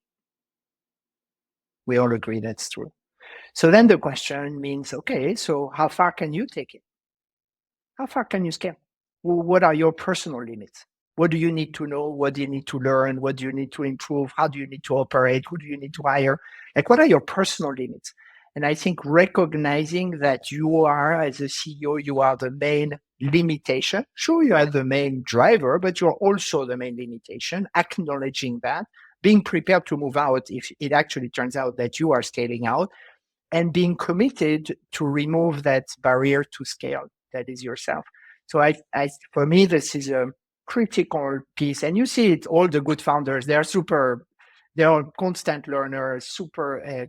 [SPEAKER 8] We all agree that's true. So then the question means, okay, so how far can you take it? How far can you scale? What are your personal limits? What do you need to know? What do you need to learn? What do you need to improve? How do you need to operate? Who do you need to hire? Like, what are your personal limits? And I think recognizing that you are, as a CEO, you are the main limitation. Sure, you are the main driver, but you're also the main limitation, acknowledging that, being prepared to move out if it actually turns out that you are scaling out, and being committed to remove that barrier to scale that is yourself. So for me, this is a critical piece. And you see it, all the good founders, they are constant learners, super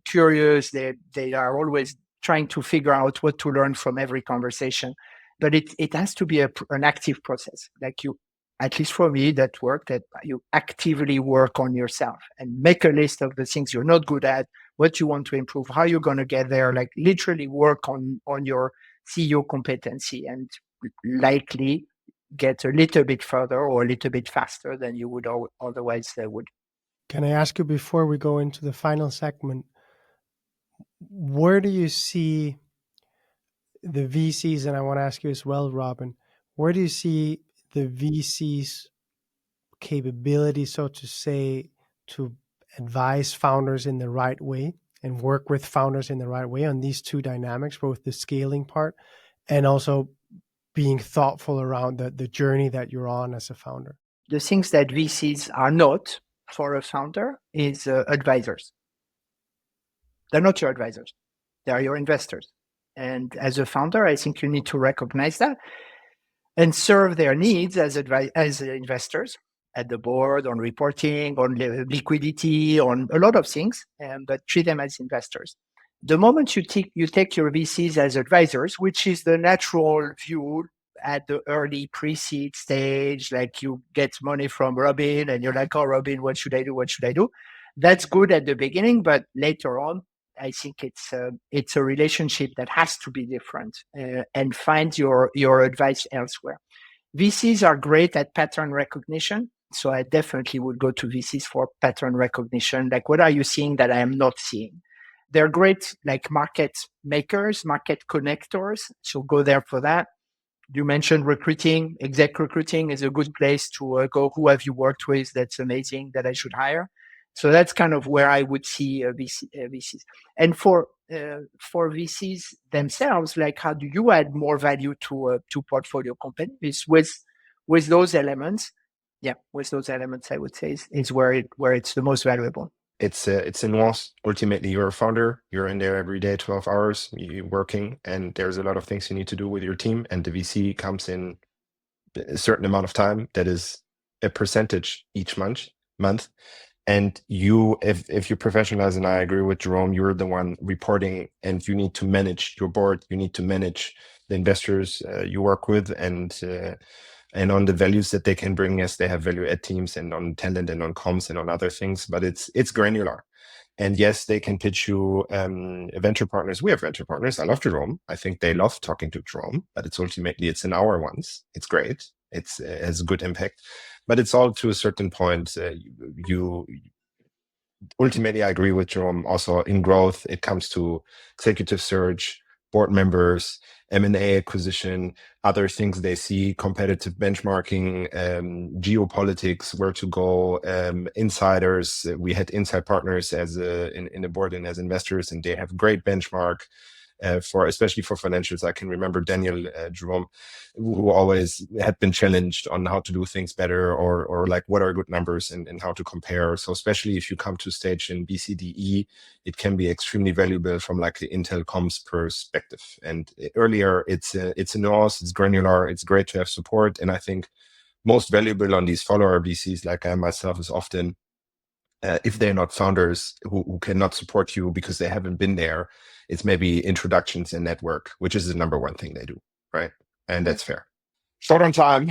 [SPEAKER 8] curious. They are always trying to figure out what to learn from every conversation. But it has to be an active process. Like, you, at least for me, that you actively work on yourself and make a list of the things you're not good at, what you want to improve, how you're going to get there, like literally work on your CEO competency, and likely get a little bit further or a little bit faster than you would otherwise would.
[SPEAKER 1] Can I ask you, before we go into the final segment, where do you see the VCs, and I want to ask you as well, Robin, where do you see the VCs' capability, so to say, to advise founders in the right way and work with founders in the right way on these two dynamics, both the scaling part and also being thoughtful around the journey that you're on as a founder?
[SPEAKER 8] The things that VCs are not for a founder is advisors. They're not your advisors. They are your investors. And as a founder, I think you need to recognize that and serve their needs as investors at the board, on reporting, on liquidity, on a lot of things, but treat them as investors. The moment you take your VCs as advisors, which is the natural view at the early pre-seed stage, like you get money from Robin and you're like, oh, Robin, what should I do? What should I do? That's good at the beginning, but later on, I think it's a relationship that has to be different, and find your advice elsewhere. VCs are great at pattern recognition. So I definitely would go to VCs for pattern recognition. Like, what are you seeing that I am not seeing? They're great, like market makers, market connectors. So go there for that. You mentioned recruiting. Exec recruiting is a good place to go. Who have you worked with that's amazing that I should hire? So that's kind of where I would see VCs. And for VCs themselves, like, how do you add more value to portfolio companies with those elements? Yeah, with those elements, I would say is where it's the most valuable.
[SPEAKER 7] it's a nuance. Ultimately, you're a founder. You're in there every day, 12 hours, you're working, and there's a lot of things you need to do with your team. And the VC comes in a certain amount of time that is a percentage each month. And you, if you professionalize, and I agree with Jerome, you're the one reporting, and you need to manage your board. You need to manage the investors you work with, and on the values that they can bring. Yes, they have value add teams, and on talent, and on comms, and on other things. But it's granular. And yes, they can pitch you venture partners. We have venture partners. I love Jerome. I think they love talking to Jerome, but it's ultimately it's an hour once. It's great. It has good impact, but it's all to a certain point. You ultimately, I agree with Jerome. Also, in growth, it comes to executive search, board members, M&A acquisition, other things they see, competitive benchmarking, geopolitics, where to go, insiders. We had inside partners as in the board and as investors, and they have great benchmark. Especially for financials. I can remember Daniel Jerome, who always had been challenged on how to do things better, or like what are good numbers, and how to compare. So especially if you come to stage in BCDE, it can be extremely valuable from like the Intel comms perspective. And earlier, it's a nuance, it's granular, it's great to have support. And I think most valuable on these follower VCs like I myself is often if they're not founders who cannot support you because they haven't been there, it's maybe introductions and network, which is the number one thing they do, right? And that's fair. Short on time.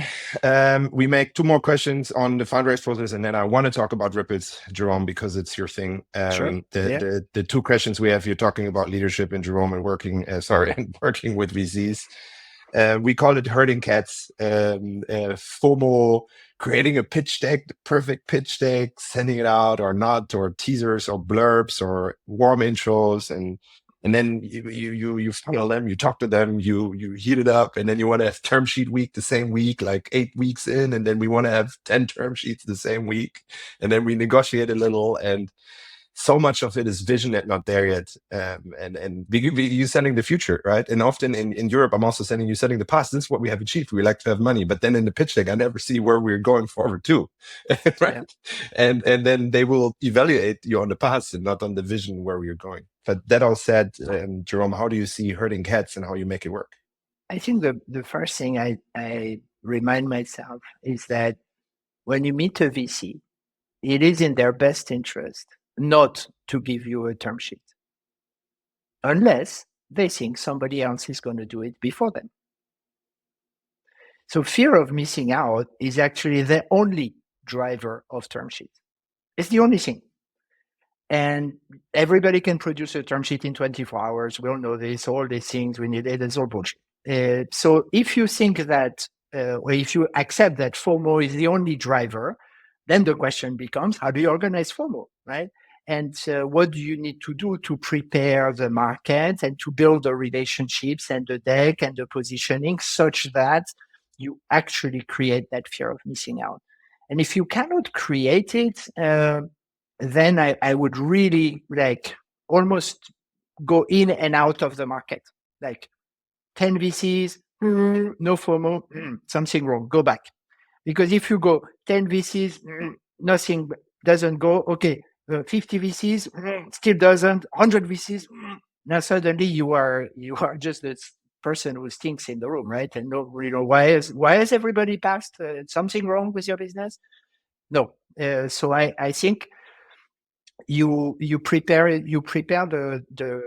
[SPEAKER 7] We make 2 more questions on the fundraise process, and then I want to talk about Rypples, Jerome, because it's your thing.
[SPEAKER 8] Sure.
[SPEAKER 7] The 2 questions we have, you're talking about leadership in Jerome and working with VCs. We call it herding cats, FOMO, creating a pitch deck, the perfect pitch deck, sending it out or not, or teasers or blurbs or warm intros, and then you funnel them, you talk to them, you heat it up, and then you want to have term sheet week the same week, like 8 weeks in, and then we want to have 10 term sheets the same week, and then we negotiate a little, and so much of it is vision and not there yet. And you sending the future, right? And often in Europe, I'm also sending the past. This is what we have achieved. We like to have money, but then in the pitch deck, I never see where we're going forward to, right? Yeah. And then they will evaluate you on the past and not on the vision where we're going. But that all said, Jerome, how do you see herding cats and how you make it work?
[SPEAKER 8] I think the first thing I remind myself is that when you meet a VC, it is in their best interest not to give you a term sheet unless they think somebody else is going to do it before them. So fear of missing out is actually the only driver of term sheet. It's the only thing. And everybody can produce a term sheet in 24 hours. We all know this, all these things we need, it's all bullshit. So if you think that, or if you accept that FOMO is the only driver, then the question becomes, how do you organize FOMO, right? And what do you need to do to prepare the market and to build the relationships and the deck and the positioning such that you actually create that fear of missing out? And if you cannot create it, then I would really like almost go in and out of the market. Like 10 VCs, no FOMO, something wrong, go back. Because if you go 10 VCs, nothing doesn't go, okay, 50 VCs, still doesn't, 100 VCs, now suddenly you are just this person who stinks in the room, right? And nobody know why has everybody passed? Something wrong with your business? No. So I think you prepare the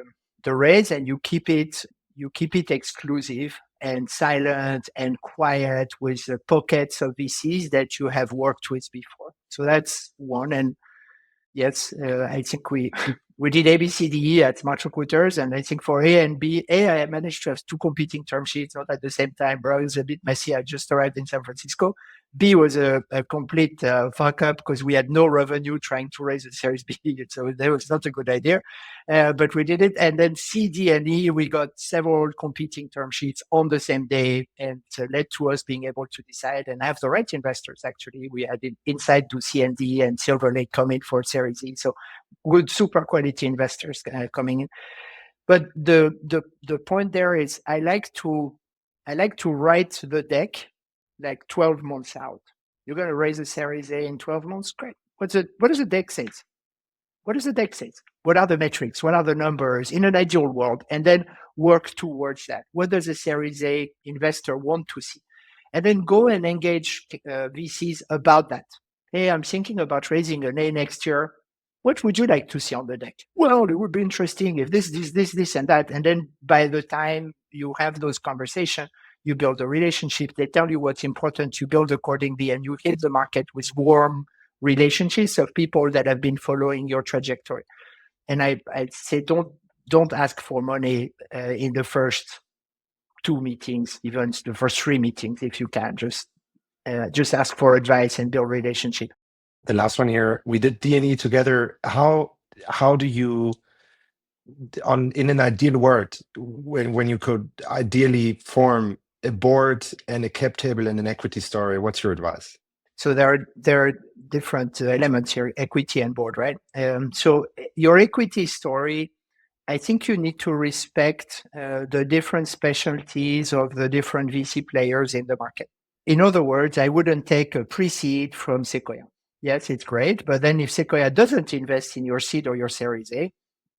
[SPEAKER 8] raise and you keep it exclusive and silent and quiet with the pockets of VCs that you have worked with before. So that's one. And yes, I think we did ABCDE at SmartRecruiters, and I think for A and B, I managed to have 2 competing term sheets, not at the same time. Bro, it was a bit messy. I just arrived in San Francisco. B was a complete fuck up because we had no revenue trying to raise a Series B, so that was not a good idea. But we did it. And then C, D, and E, we got several competing term sheets on the same day, and led to us being able to decide and have the right investors. Actually, we had Inside to C and D and Silver Lake come in for Series E, so good, super quality investors coming in. But the point there is, I like to write the deck like 12 months out. You're going to raise a Series A in 12 months? Great. What does the deck say? what does the deck say? What are the metrics? What are the numbers in an ideal world? And then work towards that. What does a Series A investor want to see? And then go and engage VCs about that. Hey, I'm thinking about raising an A next year. What would you like to see on the deck? Well, it would be interesting if this, and that. And then by the time you have those conversations, you build a relationship. They tell you what's important. You build accordingly, and you hit the market with warm relationships of people that have been following your trajectory. And I say, don't ask for money in the first 2 meetings, even the first 3 meetings, if you can. Just ask for advice and build relationship.
[SPEAKER 7] The last one here, we did D&E together. How do you, in an ideal world, when you could ideally form a board and a cap table and an equity story, what's your advice?
[SPEAKER 8] So there are different elements here, equity and board, right? So your equity story, I think you need to respect the different specialties of the different VC players in the market. In other words, I wouldn't take a pre-seed from Sequoia. Yes, it's great, but then if Sequoia doesn't invest in your seed or your Series A,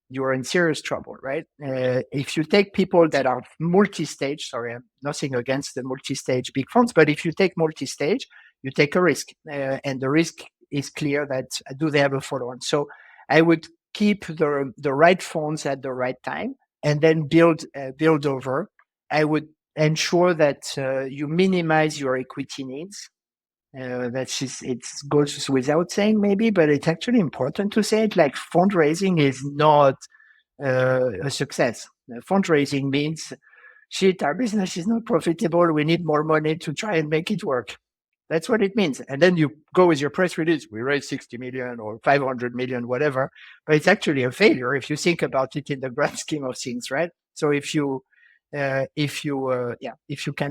[SPEAKER 8] you're in serious trouble, right? If you take people that are multi-stage, sorry, I'm nothing against the multi-stage big funds, but if you take multi-stage, you take a risk, and the risk is clear that do they have a follow-on? So I would keep the right funds at the right time, and then build over. I would ensure that you minimize your equity needs. It goes without saying maybe, but it's actually important to say it. Like, fundraising is not a success. Fundraising means, shit, our business is not profitable. We need more money to try and make it work. That's what it means. And then you go with your press release, we raised 60 million or 500 million, whatever. But it's actually a failure if you think about it in the grand scheme of things, right? So if you can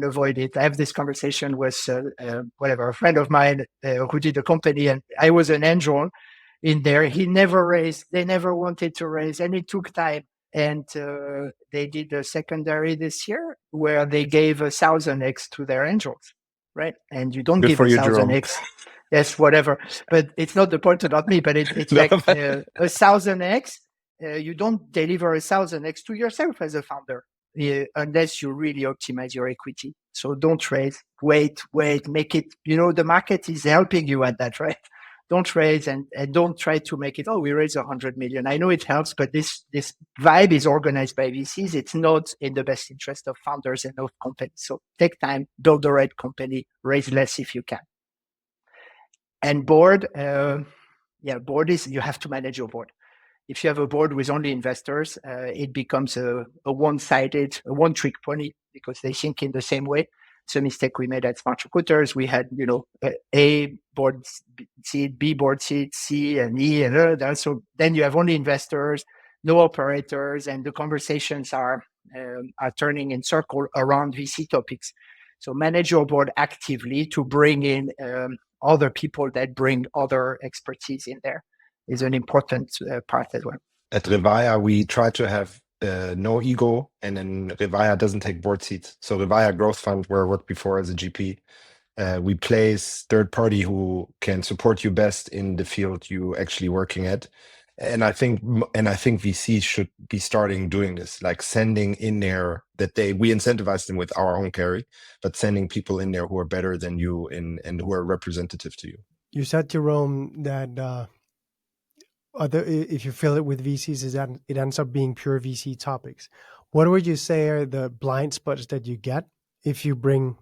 [SPEAKER 8] avoid it. I have this conversation with a friend of mine who did a company, and I was an angel in there. They never wanted to raise, and it took time. And they did a secondary this year where they gave 1,000x to their angels, right? And you don't give 1,000x. Yes, whatever. But it's not the point about me, but it's like 1,000x. You don't deliver 1,000x to yourself as a founder. Unless you really optimize your equity. So don't raise, wait, make it, the market is helping you at that, right? Don't raise and don't try to make it, we raise 100 million. I know it helps, but this vibe is organized by VCs. It's not in the best interest of founders and of companies. So take time, build the right company, raise less if you can. And board, board is, you have to manage your board. If you have a board with only investors, it becomes a one-sided, a one-trick pony, because they think in the same way. It's a mistake we made at SmartRecruiters. We had, A board seat, B board seat, C and E, and so then you have only investors, no operators, and the conversations are turning in circle around VC topics. So manage your board actively to bring in other people that bring other expertise in there. Is an important part as well.
[SPEAKER 7] At Revaya, we try to have no ego, and then Revaya doesn't take board seats. So Revaya Growth Fund, where I worked before as a GP, we place third party who can support you best in the field you actually working at. And I think VCs should be starting doing this, like sending in there we incentivize them with our own carry, but sending people in there who are better than you and who are representative to you.
[SPEAKER 1] You said, Jerome, that if you fill it with VCs, is that it ends up being pure VC topics. What would you say are the blind spots that you get if you bring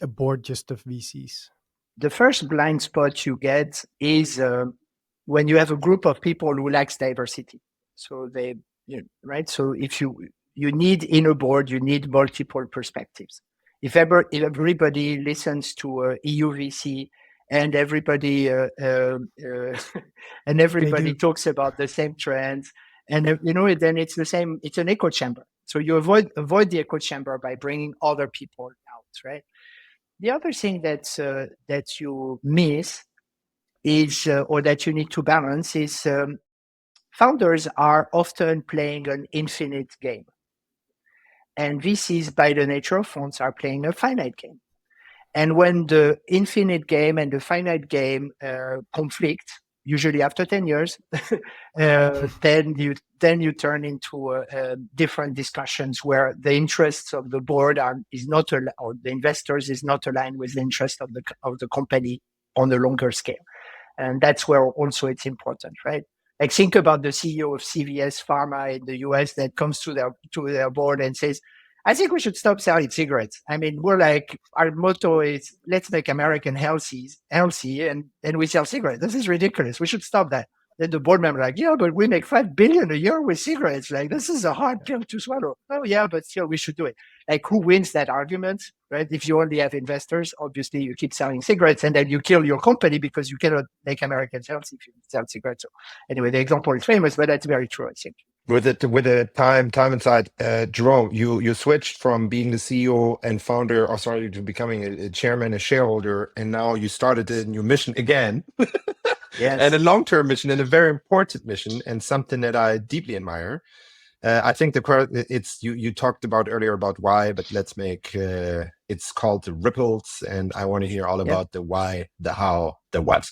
[SPEAKER 1] a board just of VCs?
[SPEAKER 8] The first blind spot you get is when you have a group of people who lacks diversity. So right? So if you need in a board, you need multiple perspectives. If everybody listens to EUVC, and everybody talks about the same trends, and then it's the same. It's an echo chamber. So you avoid the echo chamber by bringing other people out, right? The other thing that you miss is, or that you need to balance, is founders are often playing an infinite game, and VCs, by the nature of funds, are playing a finite game. And when the infinite game and the finite game conflict, usually after 10 years, then you turn into different discussions where the interests of the board is not or the investors is not aligned with the interest of the company on a longer scale. And that's where also it's important, right? Like think about the CEO of CVS Pharma in the US that comes to their board and says, I think we should stop selling cigarettes. I mean, we're like, our motto is let's make American healthy and we sell cigarettes. This is ridiculous. We should stop that. Then the board member like, yeah, but we make $5 billion a year with cigarettes. Like, this is a hard pill to swallow. Oh yeah, but still we should do it. Like, who wins that argument, right? If you only have investors, obviously you keep selling cigarettes and then you kill your company because you cannot make Americans healthy if you sell cigarettes. So anyway, the example is famous, but that's very true, I think.
[SPEAKER 7] With the time inside, Jerome, you switched from being the CEO and founder, to becoming a chairman, a shareholder, and now you started a new mission again.
[SPEAKER 8] Yes.
[SPEAKER 7] And a long-term mission, and a very important mission, and something that I deeply admire. I think it's you talked about earlier about why, but let's make it's called the Rypples, and I want to hear all about the why, the how, the what.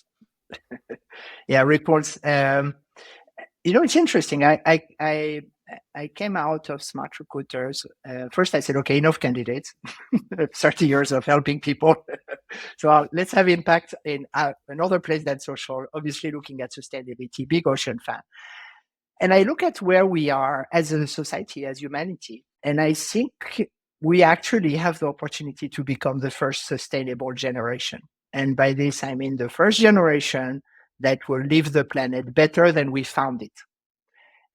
[SPEAKER 8] Yeah, Rypples. It's interesting. I came out of SmartRecruiters. First, I said, okay, enough candidates. 30 years of helping people. So let's have impact in another place than social. Obviously, looking at sustainability, big ocean fan. And I look at where we are as a society, as humanity, and I think we actually have the opportunity to become the first sustainable generation. And by this, I mean the first generation that will leave the planet better than we found it.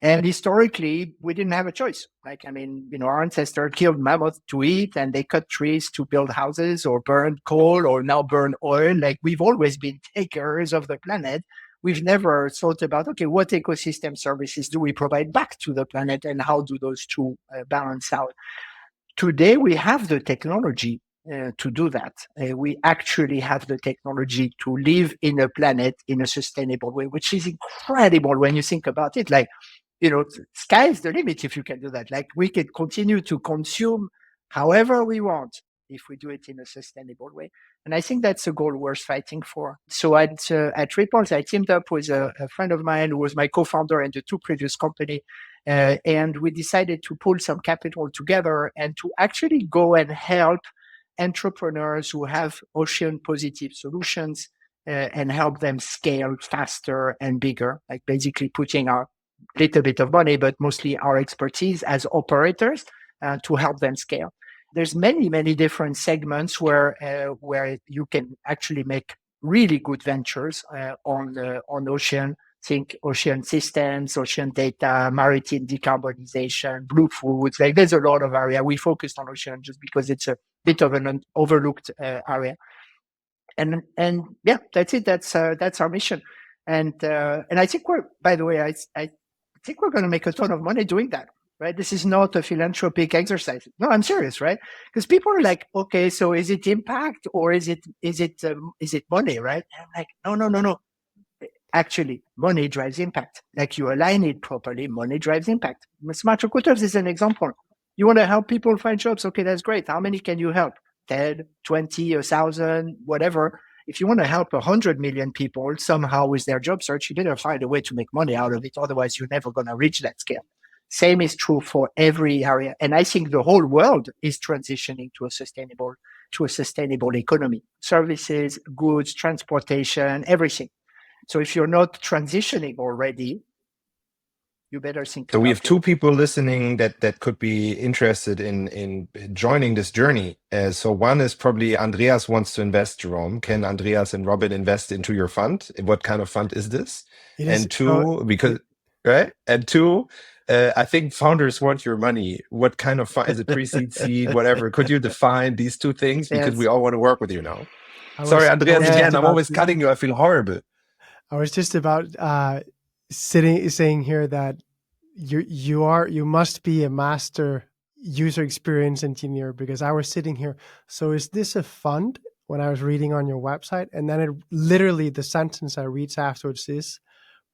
[SPEAKER 8] And historically, we didn't have a choice. Our ancestors killed mammoths to eat, and they cut trees to build houses or burn coal or now burn oil. Like, we've always been takers of the planet. We've never thought about, okay, what ecosystem services do we provide back to the planet and how do those two balance out? Today, we have the technology to do that. We actually have the technology to live in a planet in a sustainable way, which is incredible when you think about it. Like, sky is the limit if you can do that. Like, we can continue to consume however we want if we do it in a sustainable way. And I think that's a goal worth fighting for. So at Rypples, I teamed up with a friend of mine who was my co-founder in the two previous companies. And we decided to pull some capital together and to actually go and help entrepreneurs who have ocean positive solutions and help them scale faster and bigger, like basically putting our little bit of money, but mostly our expertise as operators to help them scale. There's many, many different segments where you can actually make really good ventures on ocean. Think ocean systems, ocean data, maritime decarbonization, blue foods. Like, there's a lot of area. We focused on ocean just because it's a bit of an overlooked area. And yeah, that's it. That's our mission. And I think I think we're going to make a ton of money doing that. Right? This is not a philanthropic exercise. No, I'm serious, right? Because people are like, okay, so is it impact or is it money, right? And I'm like, no. Actually, money drives impact. Like, you align it properly, money drives impact. SmartRecruiters is an example. You want to help people find jobs? Okay, that's great. How many can you help? 10, 20, 1,000, whatever. If you want to help 100 million people somehow with their job search, you better find a way to make money out of it. Otherwise, you're never going to reach that scale. Same is true for every area. And I think the whole world is transitioning to a sustainable economy. Services, goods, transportation, everything. So if you're not transitioning already, you better think.
[SPEAKER 7] So we have two people listening that could be interested in joining this journey. So one is probably Andreas wants to invest, Jerome. Can Andreas and Robin invest into your fund? What kind of fund is this? And two, I think founders want your money. What kind of fund? Is it pre-seed, seed, whatever? Could you define these two things? Because we all want to work with you now. Sorry, Andreas, again, I'm always cutting you. I feel horrible.
[SPEAKER 1] I was just about saying here that you must be a master user experience engineer, because I was sitting here. So is this a fund? When I was reading on your website, and then literally the sentence I read afterwards is,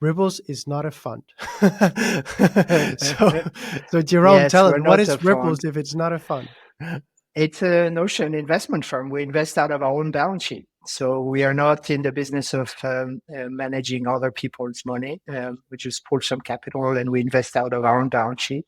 [SPEAKER 1] Rypples is not a fund. so Jerome, tell us, what is Rypples if it's not a fund?
[SPEAKER 8] It's an ocean investment firm. We invest out of our own balance sheet. So we are not in the business of managing other people's money. We just pull some capital and we invest out of our own balance sheet.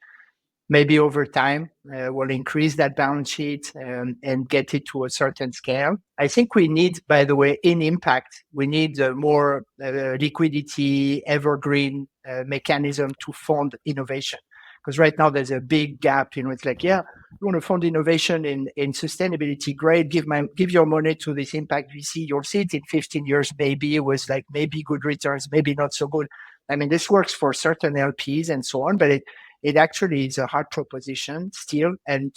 [SPEAKER 8] Maybe over time, we'll increase that balance sheet and get it to a certain scale. I think we need, by the way, in impact, we need more liquidity, evergreen mechanism to fund innovation. Because right now there's a big gap. It's like, yeah, you want to fund innovation in sustainability, great. Give your money to this impact VC. You'll see it in 15 years. Maybe it was like maybe good returns, maybe not so good. I mean, this works for certain LPs and so on, but it actually is a hard proposition still, and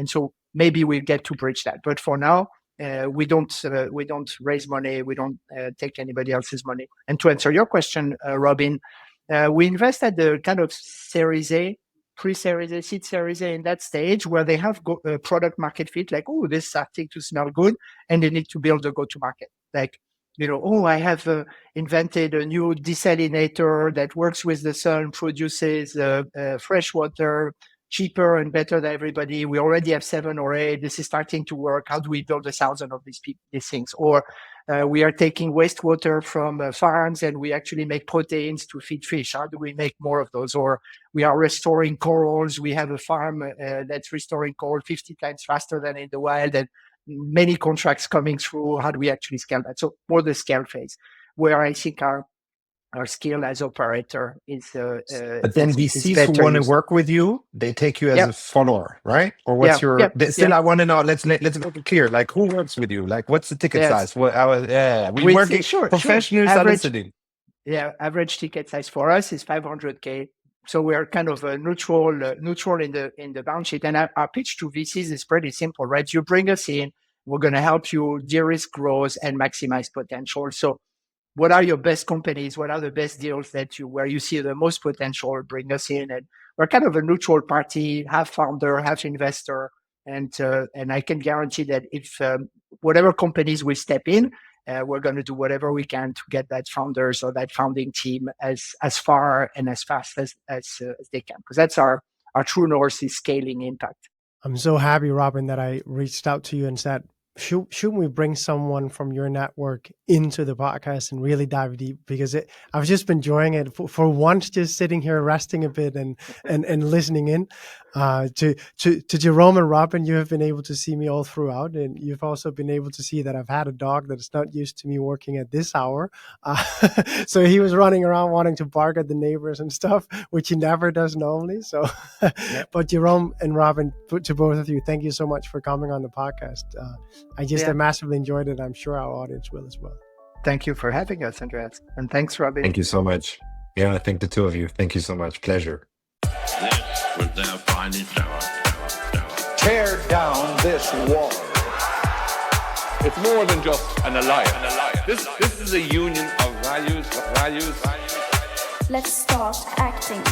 [SPEAKER 8] so maybe we'll get to bridge that. But for now, we don't raise money. We don't take anybody else's money. And to answer your question, Robin, we invest at the kind of Series A, pre-Series A, seed Series A in that stage where they have product market fit, like, oh, this is starting to smell good, and they need to build a go-to-market. Like, I have invented a new desalinator that works with the sun, produces fresh water cheaper and better than everybody. We already have 7 or 8. This is starting to work. How do we build 1,000 of these things? Or we are taking wastewater from farms and we actually make proteins to feed fish. How do we make more of those? Or we are restoring corals. We have a farm that's restoring coral 50 times faster than in the wild. And many contracts coming through. How do we actually scale that? So more the scale phase, where I think our skill as operator is.
[SPEAKER 7] But then VCs who want to work with you, they take you as a follower, right? Or what's I want to know. Let's make it clear. Like, who works with you? Like, what's the ticket size? We working professionals are listening.
[SPEAKER 8] Yeah, average ticket size for us is 500K. So we are kind of neutral in the balance sheet. And our pitch to VCs is pretty simple, right? You bring us in, we're going to help you de-risk growth and maximize potential. So what are your best companies? What are the best deals where you see the most potential? Bring us in. And we're kind of a neutral party, half founder, half investor. And I can guarantee that if whatever companies we step in, we're going to do whatever we can to get that founders or that founding team as far and as fast as they can, because that's our true north is scaling impact.
[SPEAKER 1] I'm so happy, Robin, that I reached out to you and said, shouldn't we bring someone from your network into the podcast and really dive deep? Because I've just been enjoying it for once, just sitting here resting a bit and listening in. To Jerome and Robin, you have been able to see me all throughout, and you've also been able to see that I've had a dog that's not used to me working at this hour. So he was running around wanting to bark at the neighbors and stuff, which he never does normally. So, but Jerome and Robin, to both of you, thank you so much for coming on the podcast. I just massively enjoyed it. I'm sure our audience will as well.
[SPEAKER 8] Thank you for having us, Andreas. And thanks, Robin.
[SPEAKER 7] Thank you so much. Yeah, I think the two of you. Thank you so much. Pleasure.
[SPEAKER 2] This was their finest hour.
[SPEAKER 3] Tear down this wall.
[SPEAKER 4] It's more than just an alliance. This is a union of values.
[SPEAKER 5] Let's start acting.